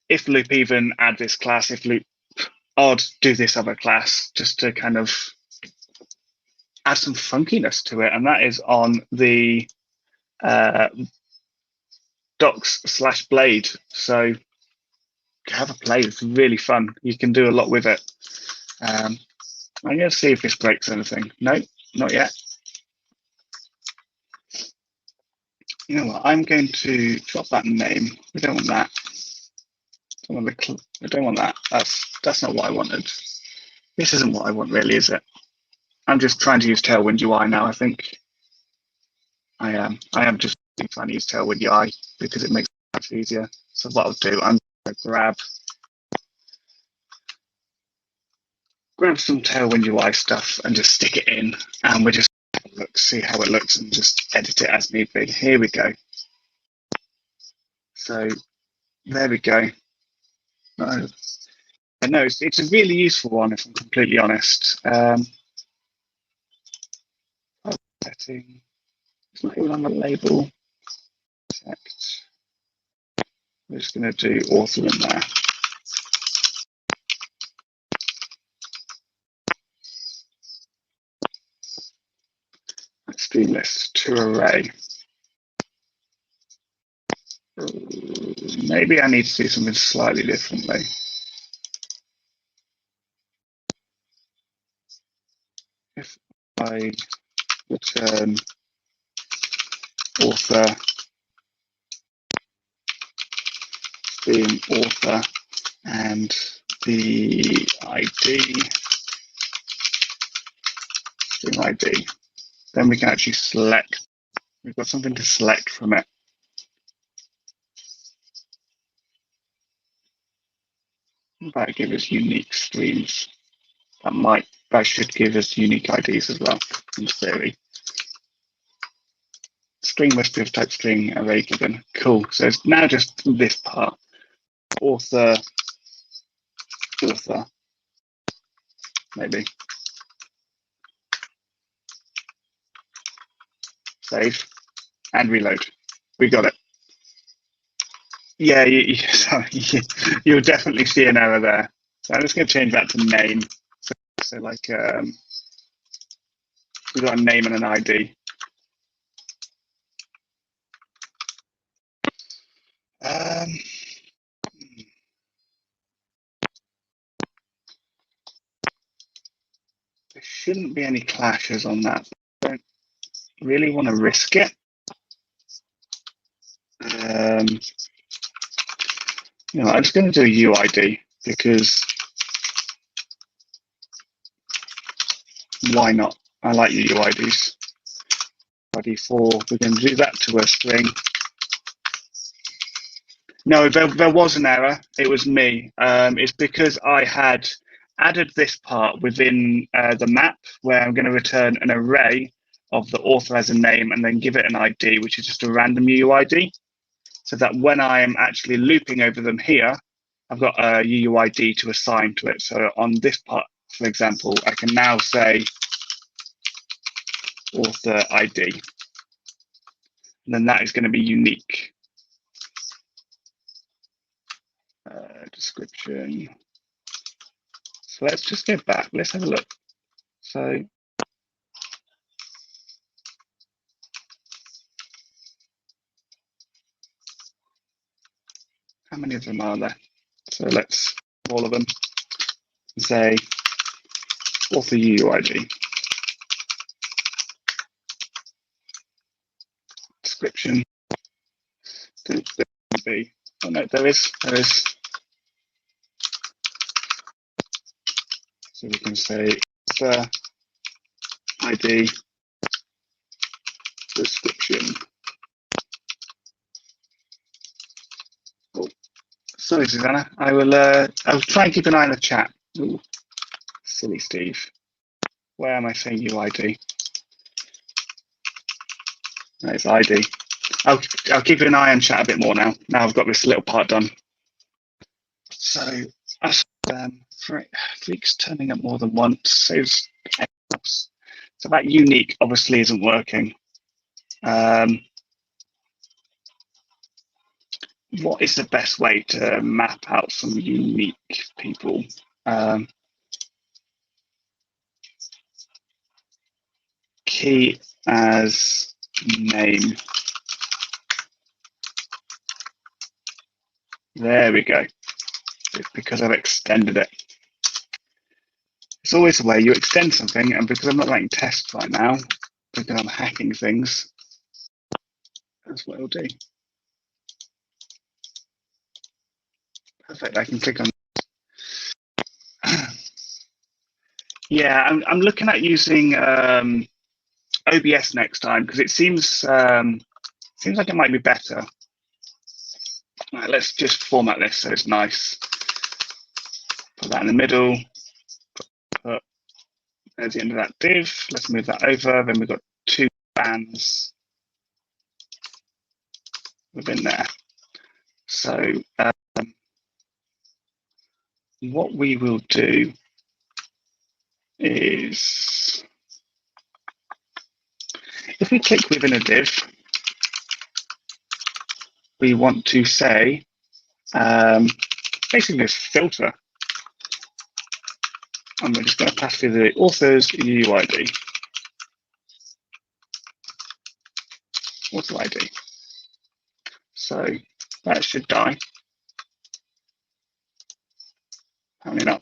if loop even, add this class, if loop odd, do this other class, just to kind of add some funkiness to it. And that is on the docs/blade. So have a play. It's really fun. You can do a lot with it. I'm going to see if this breaks anything. No, not yet. You know what? I'm going to drop that name. We don't want that. I don't want that. That's not what I wanted. This isn't what I want, really, is it? I'm just trying to use Tailwind UI now. I think I am. I am just trying to use Tailwind UI because it makes it much easier. So what I'll do, I'm going to grab some Tailwind UI stuff and just stick it in, and we'll just look, see how it looks, and just edit it as need be. Here we go. So there we go. And no, it's a really useful one, if I'm completely honest. Setting. It's not even on the label. Checked. We're just going to do author in there. Stream list to array. Maybe I need to do something slightly differently. If I return author, stream author, and the ID, stream ID, then we can actually select. We've got something to select from it. That gives us unique streams. That should give us unique IDs as well, in theory. String must be of type string, array given. Cool. So it's now just this part. Author, maybe. Save and reload. We got it. Yeah, you'll definitely see an error there. So I'm just going to change that to name. So like we've got a name and an ID. There shouldn't be any clashes on that. I don't really want to risk it. You know, I'm just going to do a UID because why not? I like UIDs. UID4, we're going to do that to a string. No, there was an error. It was me. It's because I had added this part within the map where I'm going to return an array of the author as a name and then give it an ID, which is just a random UUID. So that when I am actually looping over them here, I've got a UUID to assign to it. So on this part, for example, I can now say author ID. And then that is going to be unique. Description. So let's just go back. Let's have a look. So how many of them are there? So let's all of them and say author UUID. Description. Be. Oh no, there is. So we can say author ID description. Oh, sorry, Susanna. I'll try and keep an eye on the chat. Ooh, silly Steve. Where am I saying UID? No, it's ID. I'll keep an eye on chat a bit more now. Now I've got this little part done. So freaks turning up more than once. So that unique obviously isn't working. What is the best way to map out some unique people? Key as name. There we go. It's because I've extended it. It's always the way you extend something, and because I'm not writing tests right now, because I'm hacking things, that's what it'll do. Perfect, I can click on. Yeah, I'm looking at using OBS next time because it seems like it might be better. All right, let's just format this so it's nice. Put that in the middle. There's the end of that div. Let's move that over. Then we've got two bands within there. So what we will do is, if we click within a div, we want to say, basically this filter. And we're just going to pass through the author's UUID. Author ID. So that should die. Apparently not.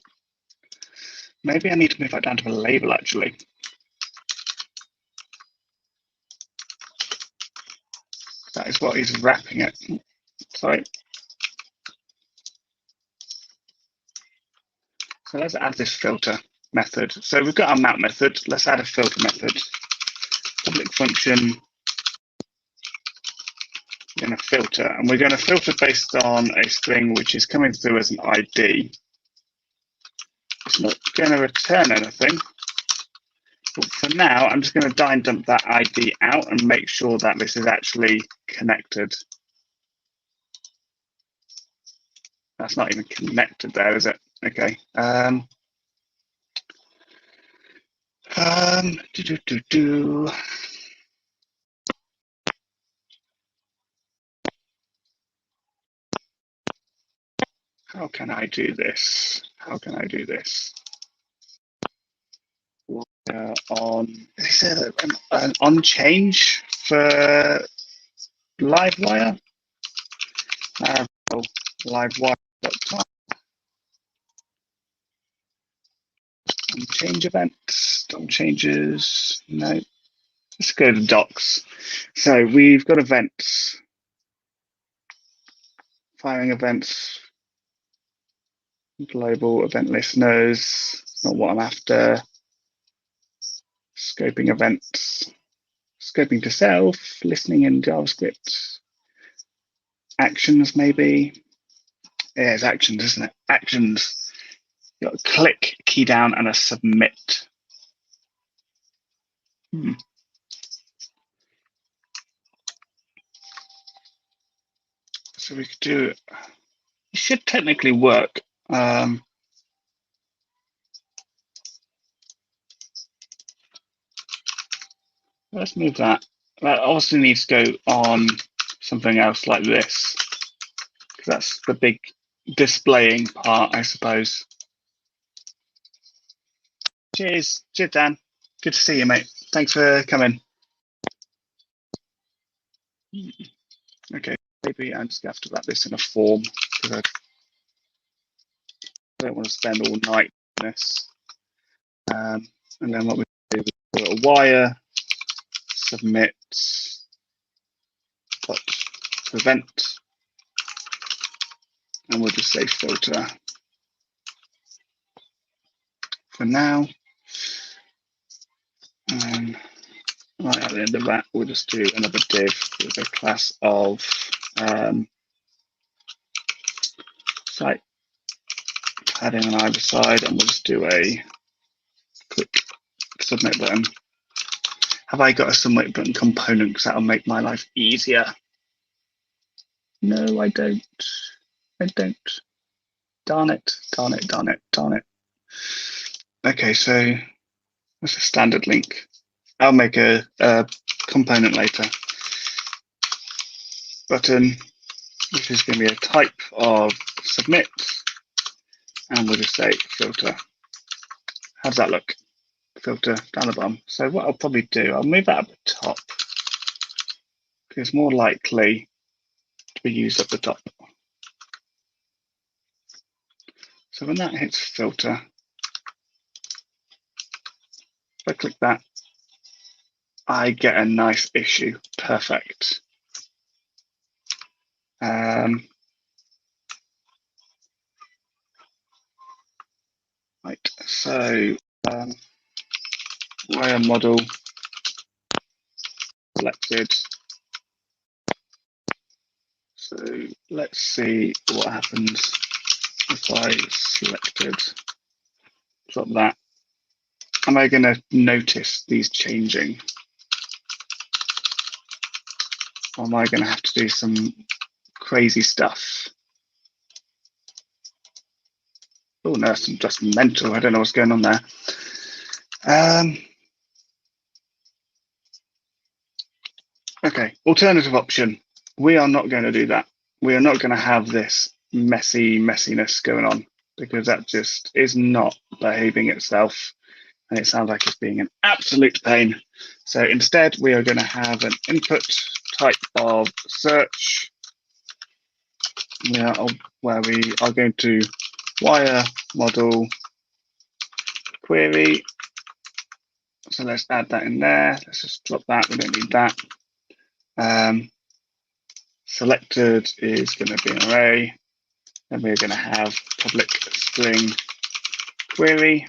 Maybe I need to move that down to a label actually. That is what is wrapping it. Sorry. So let's add this filter method. So we've got our map method. Let's add a filter method. Public function. We're going to filter, and we're going to filter based on a string which is coming through as an ID. It's not going to return anything. But for now, I'm just going to die and dump that ID out and make sure that this is actually connected. That's not even connected there, is it? Okay. How can I do this? How can I do this? Is there an on change for Livewire? Livewire.com. Change events. DOM changes. No. Let's go to docs. So we've got events, firing events, global event listeners, not what I'm after. Scoping events, scoping to self, listening in JavaScript. Actions, maybe. Yeah, it's actions, isn't it? Actions. You've got a click, key down, and a submit. So we could do it. It should technically work. Let's move that. That obviously needs to go on something else like this, because that's the big displaying part, I suppose. Cheers, Dan. Good to see you, mate. Thanks for coming. Okay, maybe I'm just going to have to wrap this in a form because I don't want to spend all night on this. And then what we do is put a wire, submit, put prevent, and we'll just say filter for now. And right at the end of that, we'll just do another div with a class of site padding on either side, and we'll just do a click submit button. Have I got a submit button component? Because that'll make my life easier. No, I don't. I don't. Darn it, darn it, darn it, darn it. Okay, so that's a standard link. I'll make a component later. Button, which is going to be a type of submit, and we'll just say filter. How does that look? Filter down the bottom. So what I'll probably do, I'll move that up the top because it's more likely to be used at the top. So when that hits filter, if I click that, I get a nice issue. Perfect. Right, so wire model selected. So let's see what happens if I selected, drop that. Am I going to notice these changing? Or am I going to have to do some crazy stuff? Oh no, it's just mental. I don't know what's going on there. Okay, alternative option. We are not going to do that. We are not going to have this messiness going on because that just is not behaving itself. And it sounds like it's being an absolute pain. So instead, we are going to have an input type of search where we are going to wire model query. So let's add that in there. Let's just drop that. We don't need that. Selected is going to be an array. Then we're going to have public string query.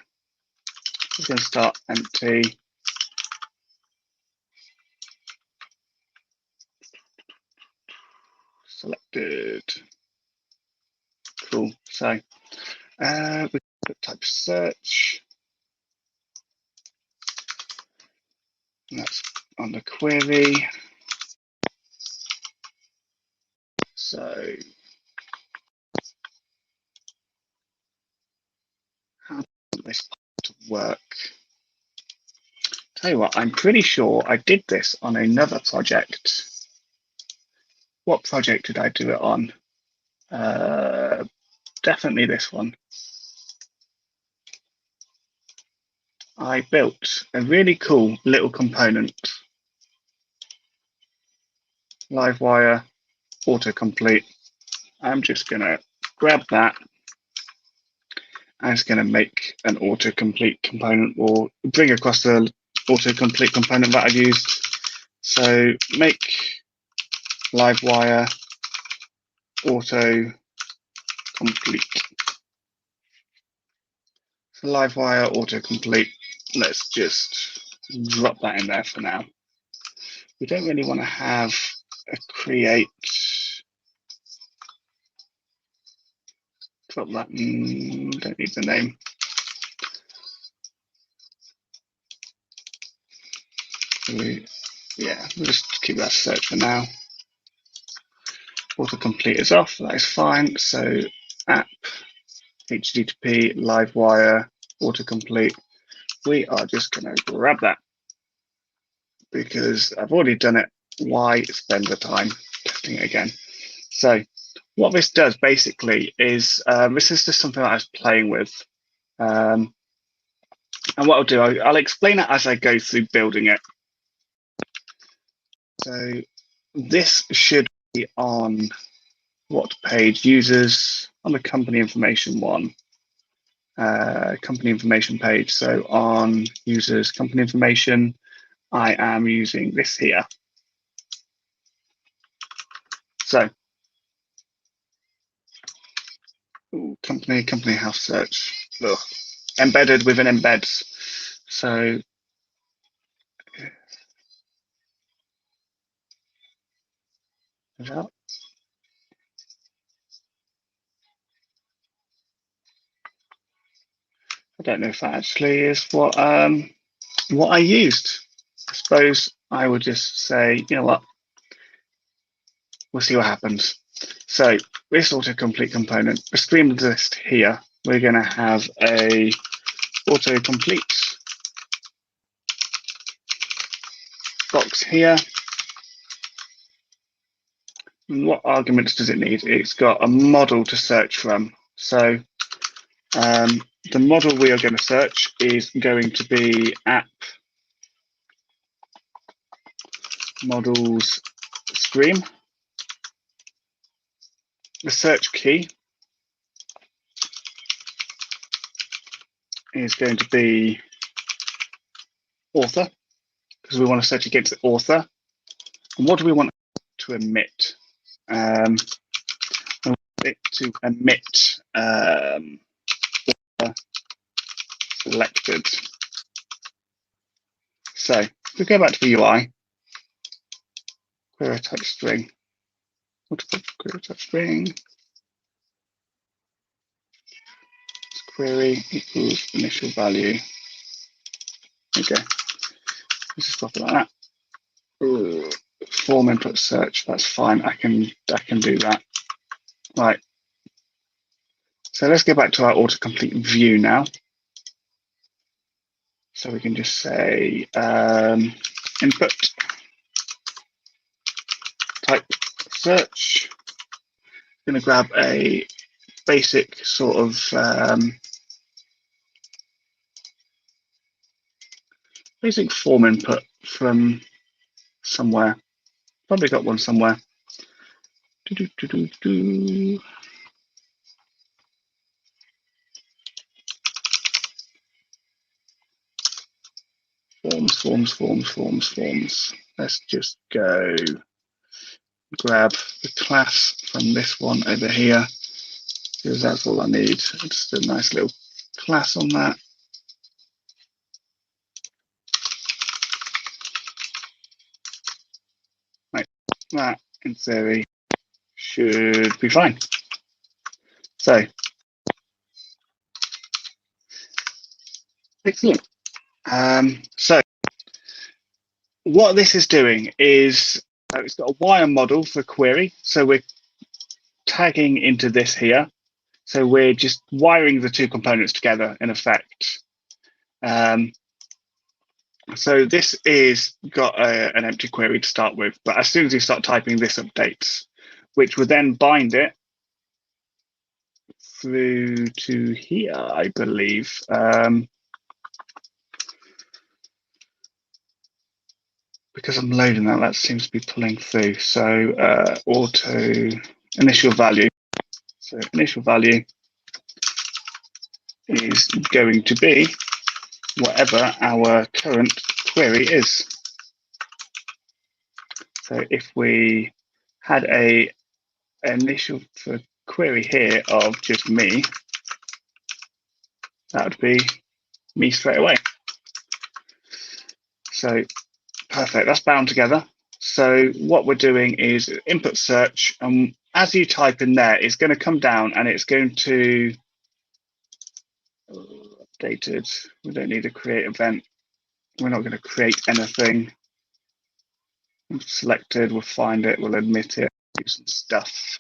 We're going to start empty. Selected. Cool. So we put type search. And that's on the query. So how does this work? Tell you what, I'm pretty sure I did this on another project. What project did I do it on? Definitely this one. I built a really cool little component. Livewire, autocomplete. I'm just going to grab that and it's going to make an autocomplete component or bring across the autocomplete component that I've used. So make Livewire autocomplete. So Livewire autocomplete. Let's just drop that in there for now. We don't really want to have a create. Drop that. Don't need the name. Yeah, we'll just keep that search for now. Autocomplete is off. That is fine. So app HTTP Livewire autocomplete. We are just going to grab that because I've already done it. Why spend the time testing it again? So what this does basically is this is just something that I was playing with. And what I'll do, I'll explain it as I go through building it. So this should be on what page? Users on the company information one. Company information page. So on users company information, I am using this here. So company house search. Ugh. Embedded within embeds. So I don't know if that actually is what I used. I suppose I would just say, you know what, we'll see what happens. So this autocomplete component, the stream list here, we're going to have a autocomplete box here. And what arguments does it need? It's got a model to search from. So the model we are going to search is going to be app models stream. The search key is going to be author, because we want to search against the author. And what do we want to emit? We want it to emit selected. So if we go back to the UI, query type string. Query type string. Query equals initial value. Okay, let's just drop it like that. Ooh, form input search. That's fine. I can do that. Right. So let's go back to our autocomplete view now. So we can just say input type search. I'm going to grab a basic sort of basic form input from somewhere. Probably got one somewhere. Forms. Let's just go grab the class from this one over here, because that's all I need. Just a nice little class on that. Right, that in theory should be fine. So, excellent. So, what this is doing is it's got a wire model for query. So we're tagging into this here. So we're just wiring the two components together in effect. So this is got an empty query to start with, but as soon as you start typing, this updates, which would then bind it through to here, I believe. Because I'm loading that seems to be pulling through. So auto initial value. So initial value is going to be whatever our current query is. So if we had a initial for query here of just me, that would be me straight away. So perfect, that's bound together. So what we're doing is input search, and as you type in there, it's going to come down and it's going to updated. We don't need a create event. We're not going to create anything. Selected, we'll find it, we'll admit it, do some stuff.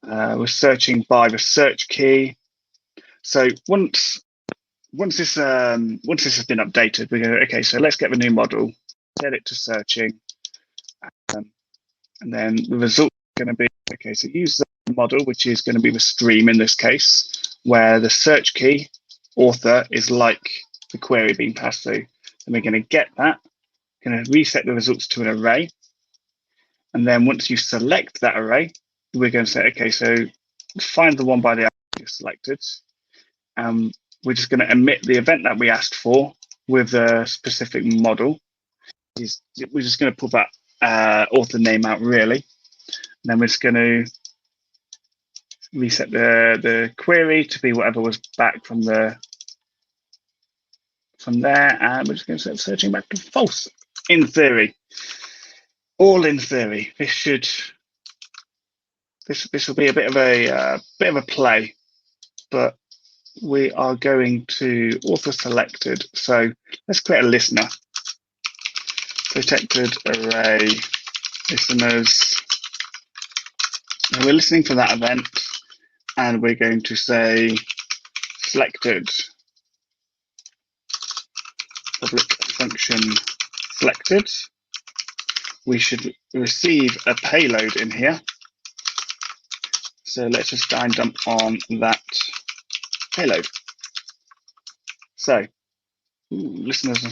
We're searching by the search key. So once this has been updated, we go, okay, so let's get the new model, set it to searching, and then the result is going to be, okay, so use the model, which is going to be the stream in this case, where the search key author is like the query being passed through. And we're going to get that, going to reset the results to an array. And then once you select that array, we're going to say, okay, so find the one by the array you selected. We're just going to emit the event that we asked for with a specific model. We're just going to pull that author name out really. And then we're just going to reset the query to be whatever was back from there. And we're just going to start searching back to false. In theory, all in theory, this will be a bit of a play, but we are going to author selected. So let's create a listener. Protected array listeners. And we're listening for that event, and we're going to say selected public function selected. We should receive a payload in here. So let's just dive dump on that payload. So listeners,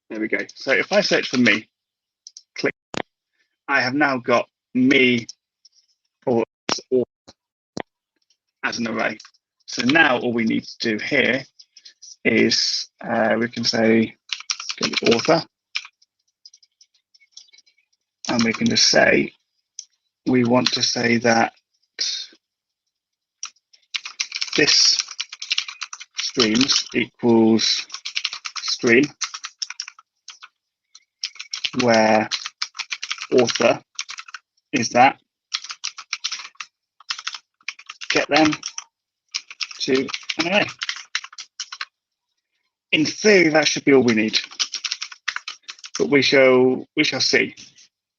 there we go. So if I search for me, click, I have now got me or as an array. So now all we need to do here is we can say author, and we can just say we want to say that this streams equals stream where author is that, get them to an array. In theory, that should be all we need, but we shall see.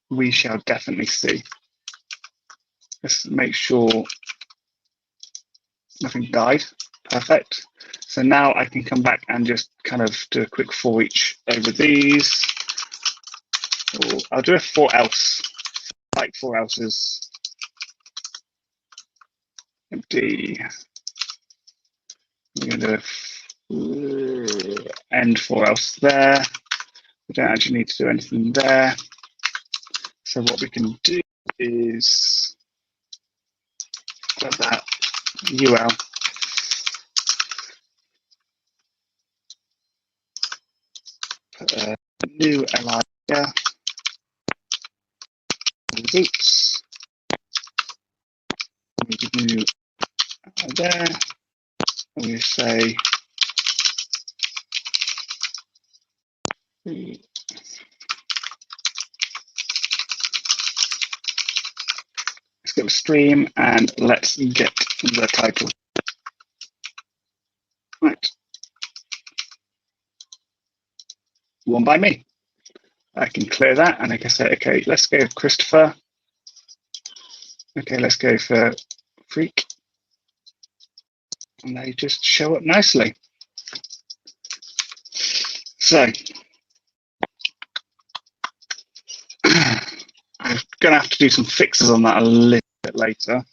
We shall definitely see. Let's make sure nothing died. Perfect. So now I can come back and just kind of do a quick for each over these. Or I'll do a for else, like for else's. Empty. We're going to end for else there. We don't actually need to do anything there. So what we can do is grab that UL. Put a new li here. Results. We can do there. And we say let's get the stream and let's get the title. Right. One by me. I can clear that and I can say, okay, let's go with Christopher. Okay, let's go for Freak. And they just show up nicely. So I'm going to have to do some fixes on that a little bit later.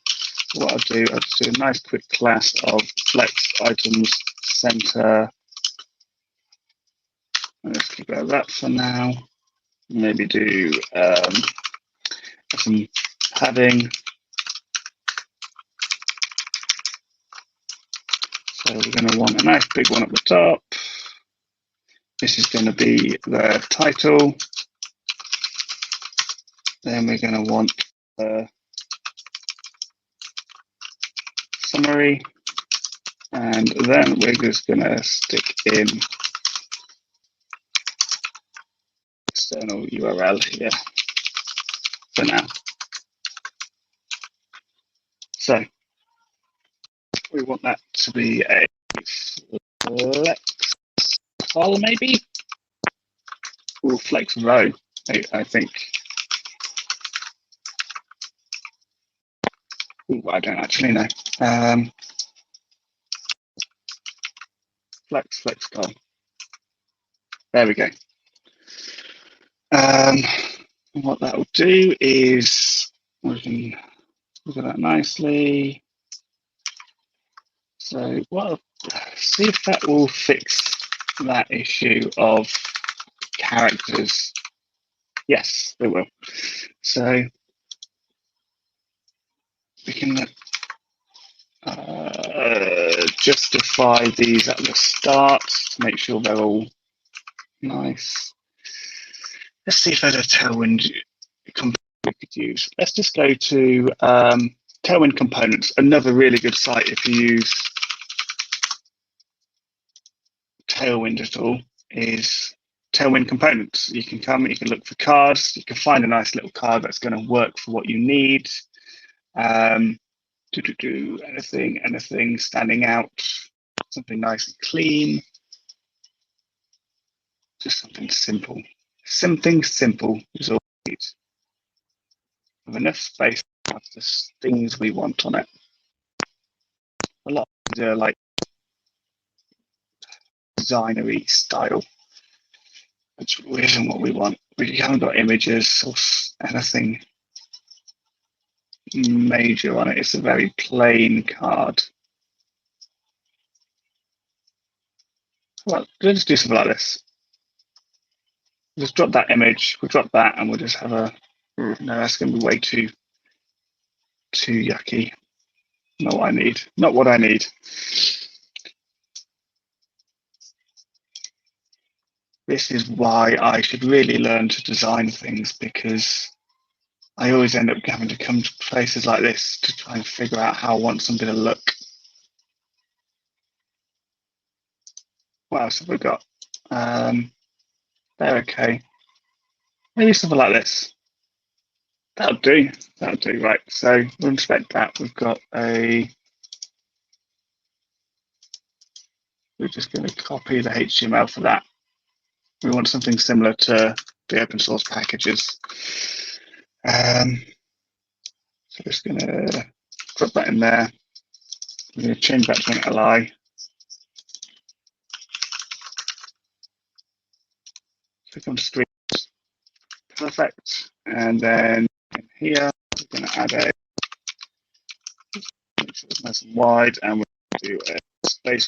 What I'll do a nice quick class of flex items center. Let's keep it at that for now. Maybe do some padding. So we're going to want a nice big one at the top. This is going to be the title. Then we're going to want a summary. And then we're just going to stick in external URL here for now. So we want that to be a flex col maybe, or flex row, I think. Ooh, I don't actually know. Flex col. There we go. What that will do is we can look at that nicely. So, well, see if that will fix that issue of characters. Yes, it will. So we can justify these at the start to make sure they're all nice. Let's see if there's a Tailwind component we could use. Let's just go to Tailwind components. Another really good site if you use Tailwind at all is Tailwind components. You can come, you can look for cards, you can find a nice little card that's going to work for what you need. Anything standing out, something nice and clean, just something simple. Something simple is all we need. With enough space to have the things we want on it. A lot of these are like designery style, which isn't what we want. We haven't got images or anything major on it. It's a very plain card. Well, let's do something like this. Just drop that image, we'll drop that, and we'll just have a, no, that's going to be way too yucky. Not what I need. Not what I need. This is why I should really learn to design things, because I always end up having to come to places like this to try and figure out how I want something to look. What else have we got? They're okay. Maybe something like this. That'll do. That'll do. Right. So we'll inspect that. We've got a. We're just going to copy the HTML for that. We want something similar to the open source packages. So just going to drop that in there. We're going to change that to an li. Click on streams. Perfect. And then in here, we're going to add a, make sure it's nice and wide, and we'll do a space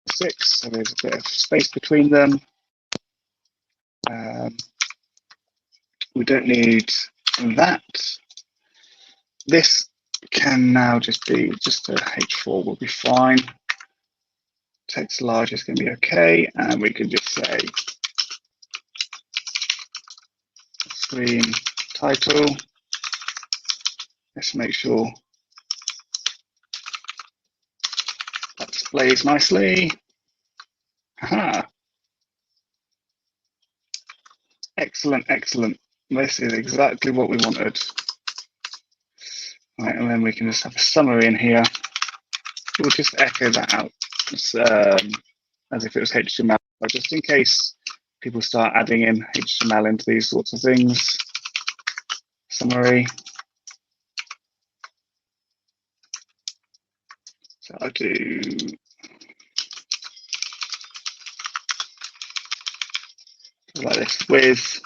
6. So there's a bit of space between them. We don't need that. This can now just be just a H4 will be fine. Text large is going to be okay, and we can just say screen title. Let's make sure that displays nicely. Aha. Excellent, excellent. This is exactly what we wanted. Right, and then we can just have a summary in here. We'll just echo that out as if it was HTML, but just in case people start adding in HTML into these sorts of things. Summary. So I'll do like this with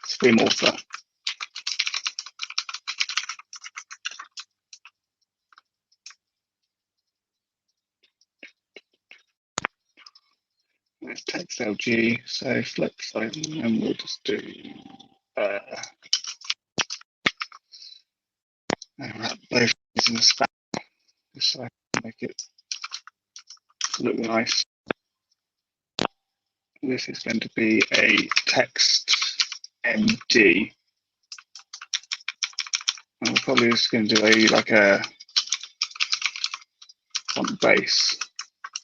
stream author. Let's text LG, so flex, and we'll just do wrap both in the span, just so I can make it look nice. This is going to be a text MD. And we're probably just going to do a font base.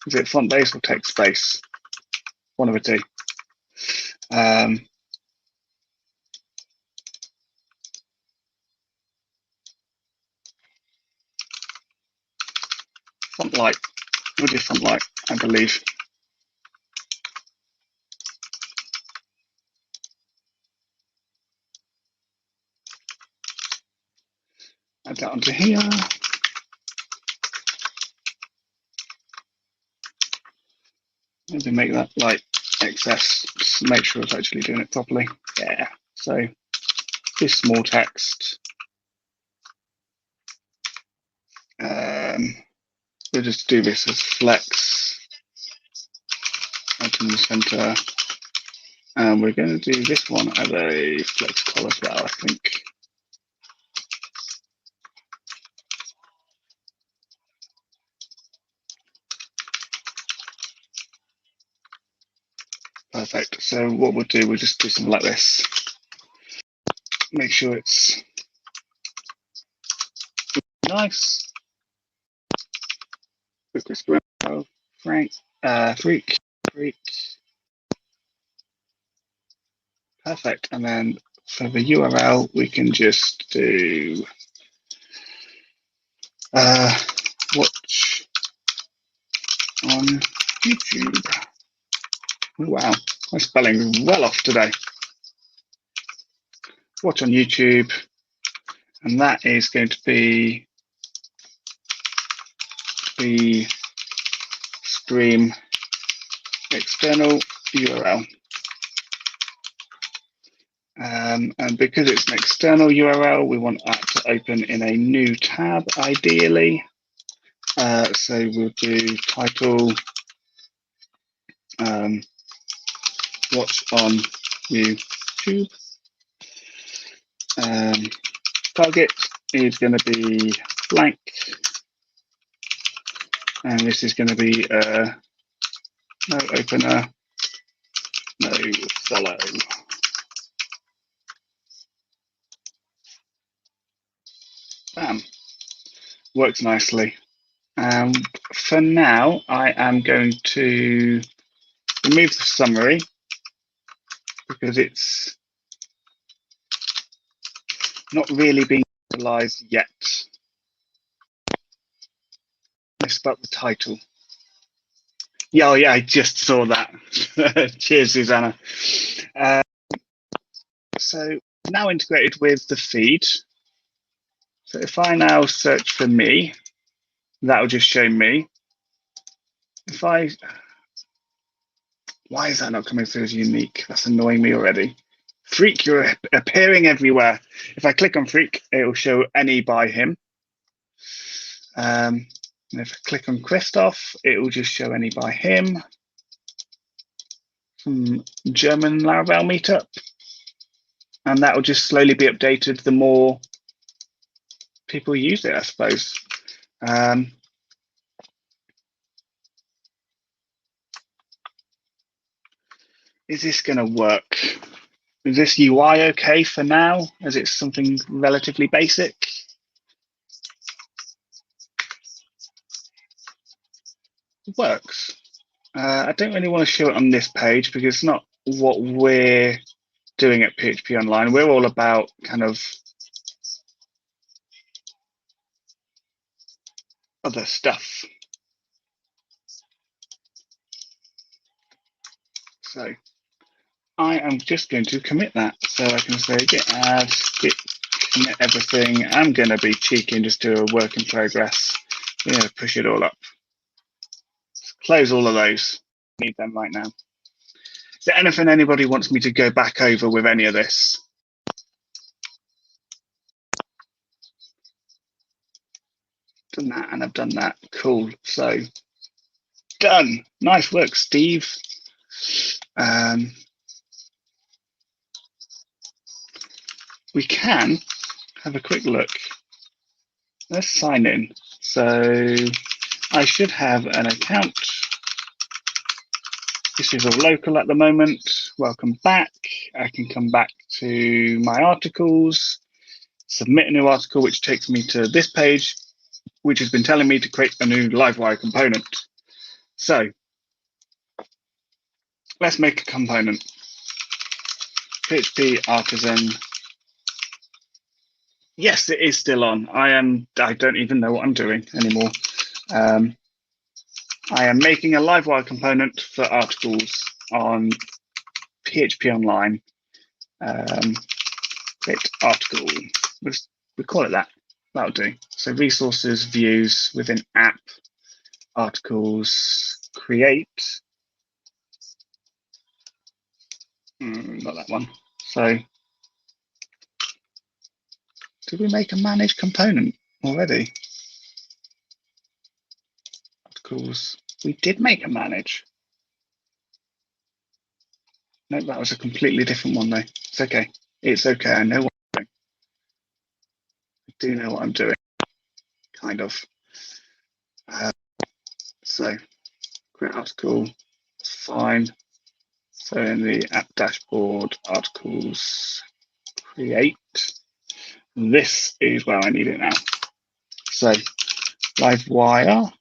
Is it font base or text base? One of the two. Font light. We'll do font light, I believe. Add that onto here. Maybe make that like excess, just make sure it's actually doing it properly. Yeah, so this small text. We'll just do this as flex, open the center, and we're going to do this one as a flex col as well, I think. Perfect. So what we'll do, we'll just do something like this. Make sure it's nice. Freak. Perfect. And then for the URL, we can just do watch on YouTube. Oh, wow, my spelling well off today. Watch on YouTube, and that is going to be the stream external URL. And because it's an external URL, we want that to open in a new tab, ideally. So we'll do title, watch on YouTube. Target is going to be blank. And this is going to be no opener, no follow. Bam. Works nicely. For now, I am going to remove the summary because it's not really being utilized yet. I spelled the title. Yeah, oh yeah, I just saw that. Cheers, Susanna. So now integrated with the feed. So if I now search for me, that will just show me. If I, why is that not coming through as unique? That's annoying me already. Freak, you're appearing everywhere. If I click on Freak, it will show any by him. And if I click on Christoph, it will just show any by him. From German Laravel meetup. And that will just slowly be updated the more people use it, I suppose. Is this going to work? Is this UI okay for now, as it's something relatively basic? It works. I don't really want to show it on this page because it's not what we're doing at PHP Online. We're all about kind of other stuff. So I am just going to commit that. So I can say git add, git commit everything. I'm going to be cheeky and just do a work in progress. We're going to push it all up. Let's close all of those. Need them right now. Is there anything anybody wants me to go back over with any of this? Done that and I've done that. Cool. So done. Nice work, Steve. We can have a quick look. Let's sign in. So I should have an account This is all local at the moment. Welcome back. I can come back to my articles, submit a new article, which takes me to this page, which has been telling me to create a new Livewire component. So let's make a component. PHP artisan. Yes, it is still on. I don't even know what I'm doing anymore. I am making a Livewire component for articles on PHP Online. Create article. We call it that. That'll do. So resources, views within app, articles, create. Not that one. So did we make a manage component already? Articles. We did make a manage. No, that was a completely different one though. It's okay. It's okay. I know what I'm doing. I do know what I'm doing. Kind of. So create article. Fine. So in the app dashboard, articles, create. This is where I need it now. So Livewire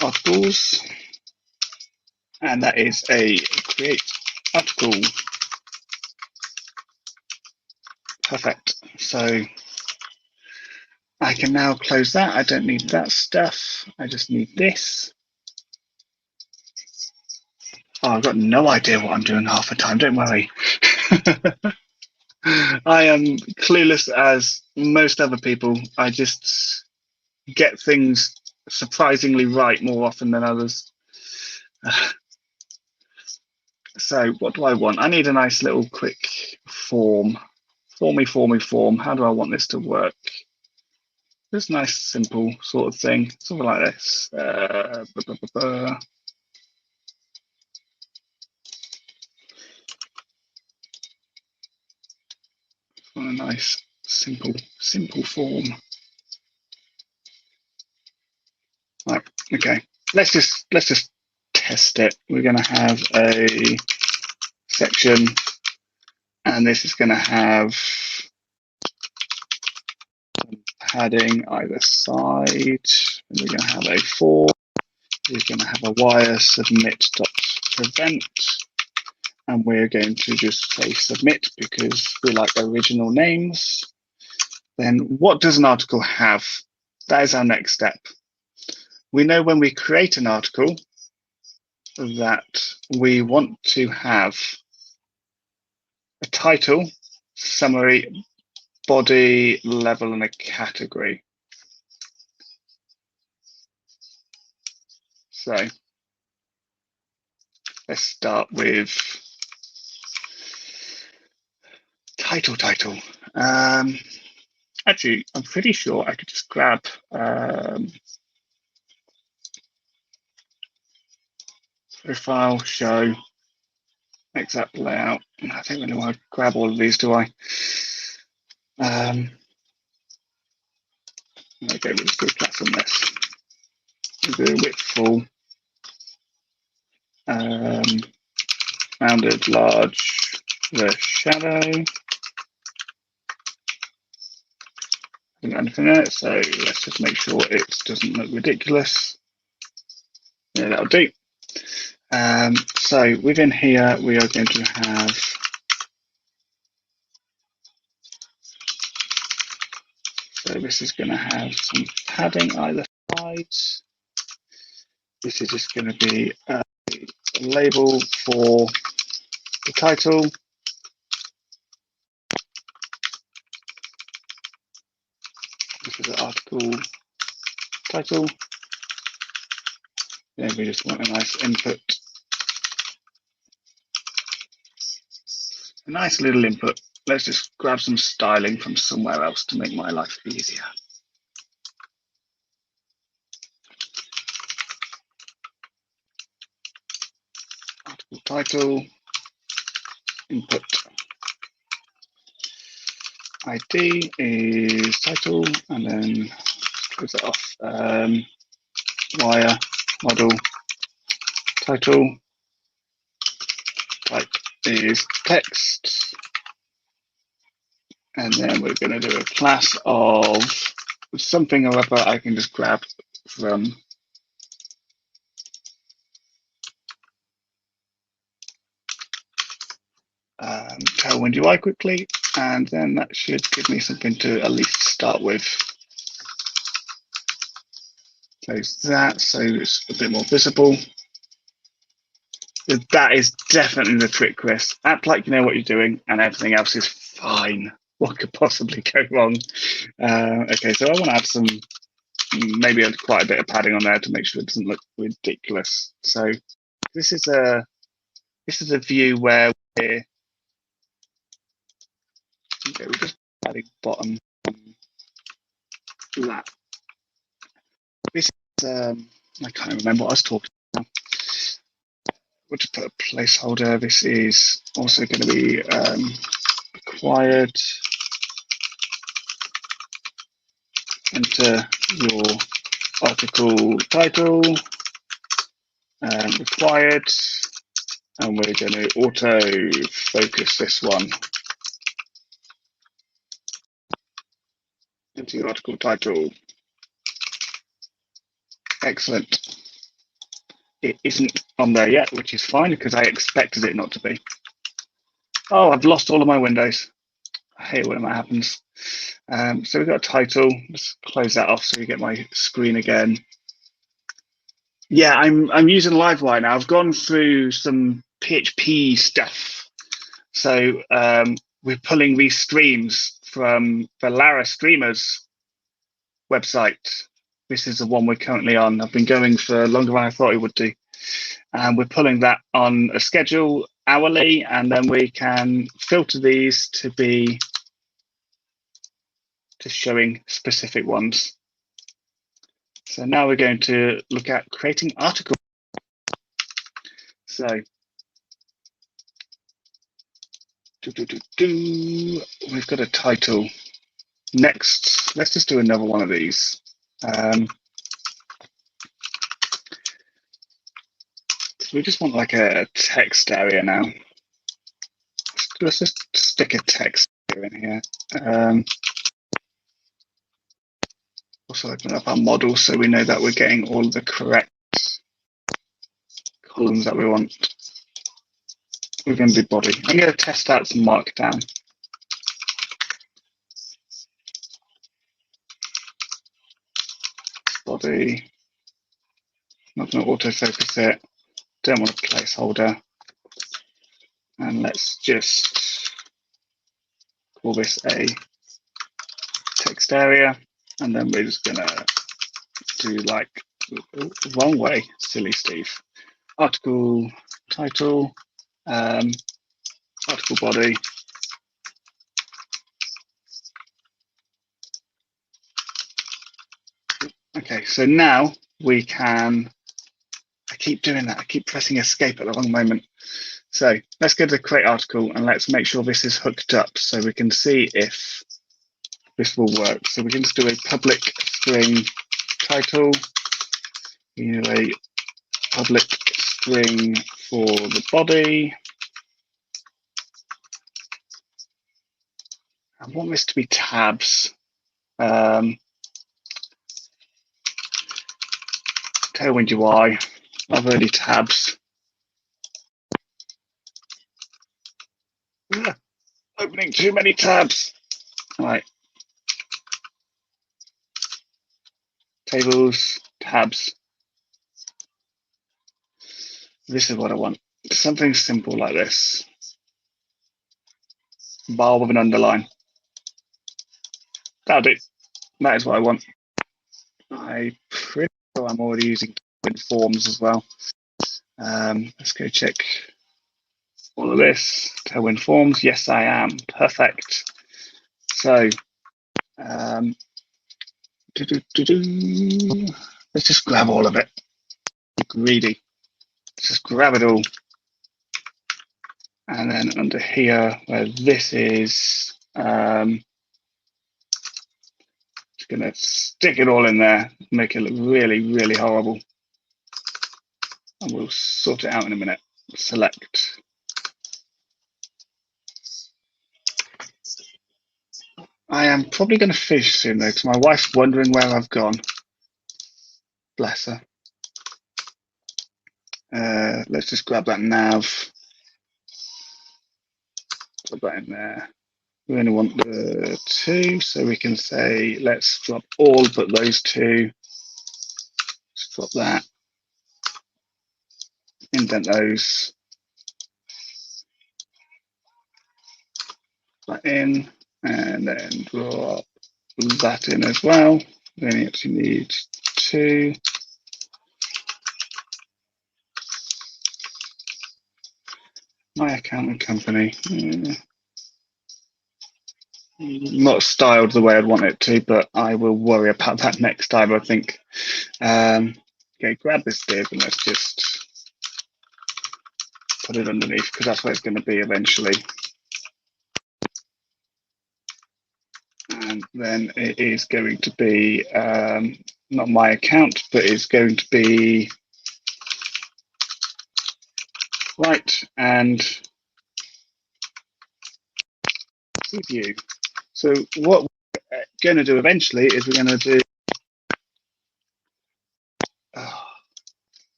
articles, and that is a create article. Perfect. So I can now close that. I don't need that stuff. I just need this. Oh, I've got no idea what I'm doing half the time. Don't worry. I am clueless as most other people. I just get things surprisingly right more often than others. So what do I want? I need a nice little quick form. Form. How do I want this to work? This nice, simple sort of thing. Something like this. A nice, simple form. Right. Okay. Let's just test it. We're going to have a section, and this is going to have padding either side. And we're going to have a for. We're going to have a wire submit.prevent. And we're going to just say submit because we like original names. Then what does an article have? That is our next step. We know when we create an article that we want to have a title, summary, body, level, and a category. So let's start with title. Actually, I'm pretty sure I could just grab profile, show, exact layout. I think really want to grab all of these, do I? I'm going to go with the group class on this. Do width full, rounded, large, the shadow. Haven't got anything in it, so let's just make sure it doesn't look ridiculous. Yeah, that'll do. So within here, we are going to have this is going to have some padding either side. This is just going to be a label for the title. This is an article title. Then we just want a nice input. A nice little input. Let's just grab some styling from somewhere else to make my life easier. Article title, input. ID is title, and then close it off. Wire model title, type is text, and then we're going to do a class of something or other I can just grab from Tailwind UI quickly, and then that should give me something to at least start with. Close that so it's a bit more visible. That is definitely the trick, Chris. Act like you know what you're doing and everything else is fine. What could possibly go wrong? Okay, so I want to add some, maybe quite a bit of padding on there to make sure it doesn't look ridiculous. So this is a view where we're just adding bottom lap. This is I can't remember what I was talking about. We'll just put a placeholder. This is also going to be required. Enter your article title, required, and we're going to auto focus this one into your article title. Excellent. It isn't on there yet, which is fine because I expected it not to be. Oh, I've lost all of my windows. I hate when that happens. So we've got a title. Let's close that off so we get my screen again. Yeah, I'm using Livewire now. I've gone through some PHP stuff. So we're pulling these streams from the Lara Streamers website. This is the one we're currently on. I've been going for longer than I thought it would do. And we're pulling that on a schedule hourly, and then we can filter these to be showing specific ones. So now we're going to look at creating articles. So we've got a title. Next, let's just do another one of these. So we just want like a text area now. Let's just stick a text area in here. Also open up our model so we know that we're getting all the correct columns that we want. We're going to do body. I'm going to test out some markdown. Body. Not going to autofocus it. Don't want a placeholder. And let's just call this a text area. And then we're just going to do like, wrong way, silly Steve. Article title, article body. Okay, so now we can, I keep doing that. I keep pressing escape at the wrong moment. So let's go to create article and let's make sure this is hooked up so we can see if this will work. So we can just do a public string title. We do a public string for the body. I want this to be tabs. Tailwind UI, I've already tabs. Opening too many tabs. All right. Tables, tabs. This is what I want. Something simple like this. Bar with an underline. That'll do. That is what I want. I'm pretty sure I'm already using forms as well. Let's go check all of this. Tailwind forms. Yes, I am. Perfect. So, let's just grab all of it. Greedy. Let's just grab it all. And then under here, where this is, just gonna stick it all in there, make it look really, really horrible. and we'll sort it out in a minute. Select. I am probably going to finish soon though, because my wife's wondering where I've gone. Bless her. Let's just grab that nav. Put that in there. We only want the 2, so we can say let's drop all but those 2. Let's drop that. Indent those. That in, and then drop that in as well. We only actually need 2. My account and company. Not styled the way I'd want it to, but I will worry about that next time, I think. Okay, grab this div and let's just put it underneath because that's where it's going to be eventually. And then it is going to be not my account, but it's going to be right and review. So what we're going to do eventually is we're going to do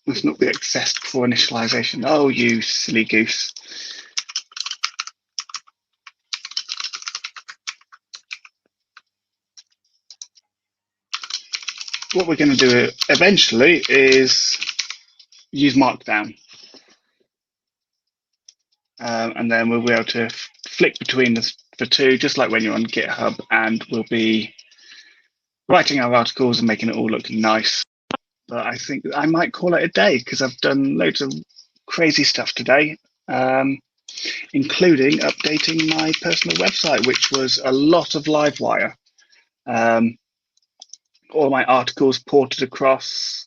must not be accessed before initialization. Oh, you silly goose. What we're going to do eventually is use Markdown. And then we'll be able to flick between the 2, just like when you're on GitHub, and we'll be writing our articles and making it all look nice. But I think I might call it a day because I've done loads of crazy stuff today, including updating my personal website, which was a lot of Livewire. All my articles ported across,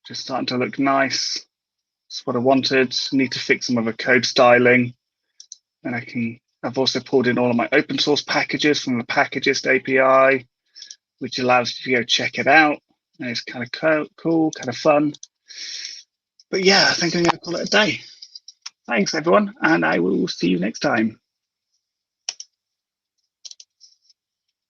just starting to look nice. That's what I wanted. Need to fix some of the code styling. And I've also pulled in all of my open source packages from the Packagist API, which allows you to go check it out. And it's kind of cool, kind of fun. But yeah, I think I'm going to call it a day. Thanks, everyone, and I will see you next time.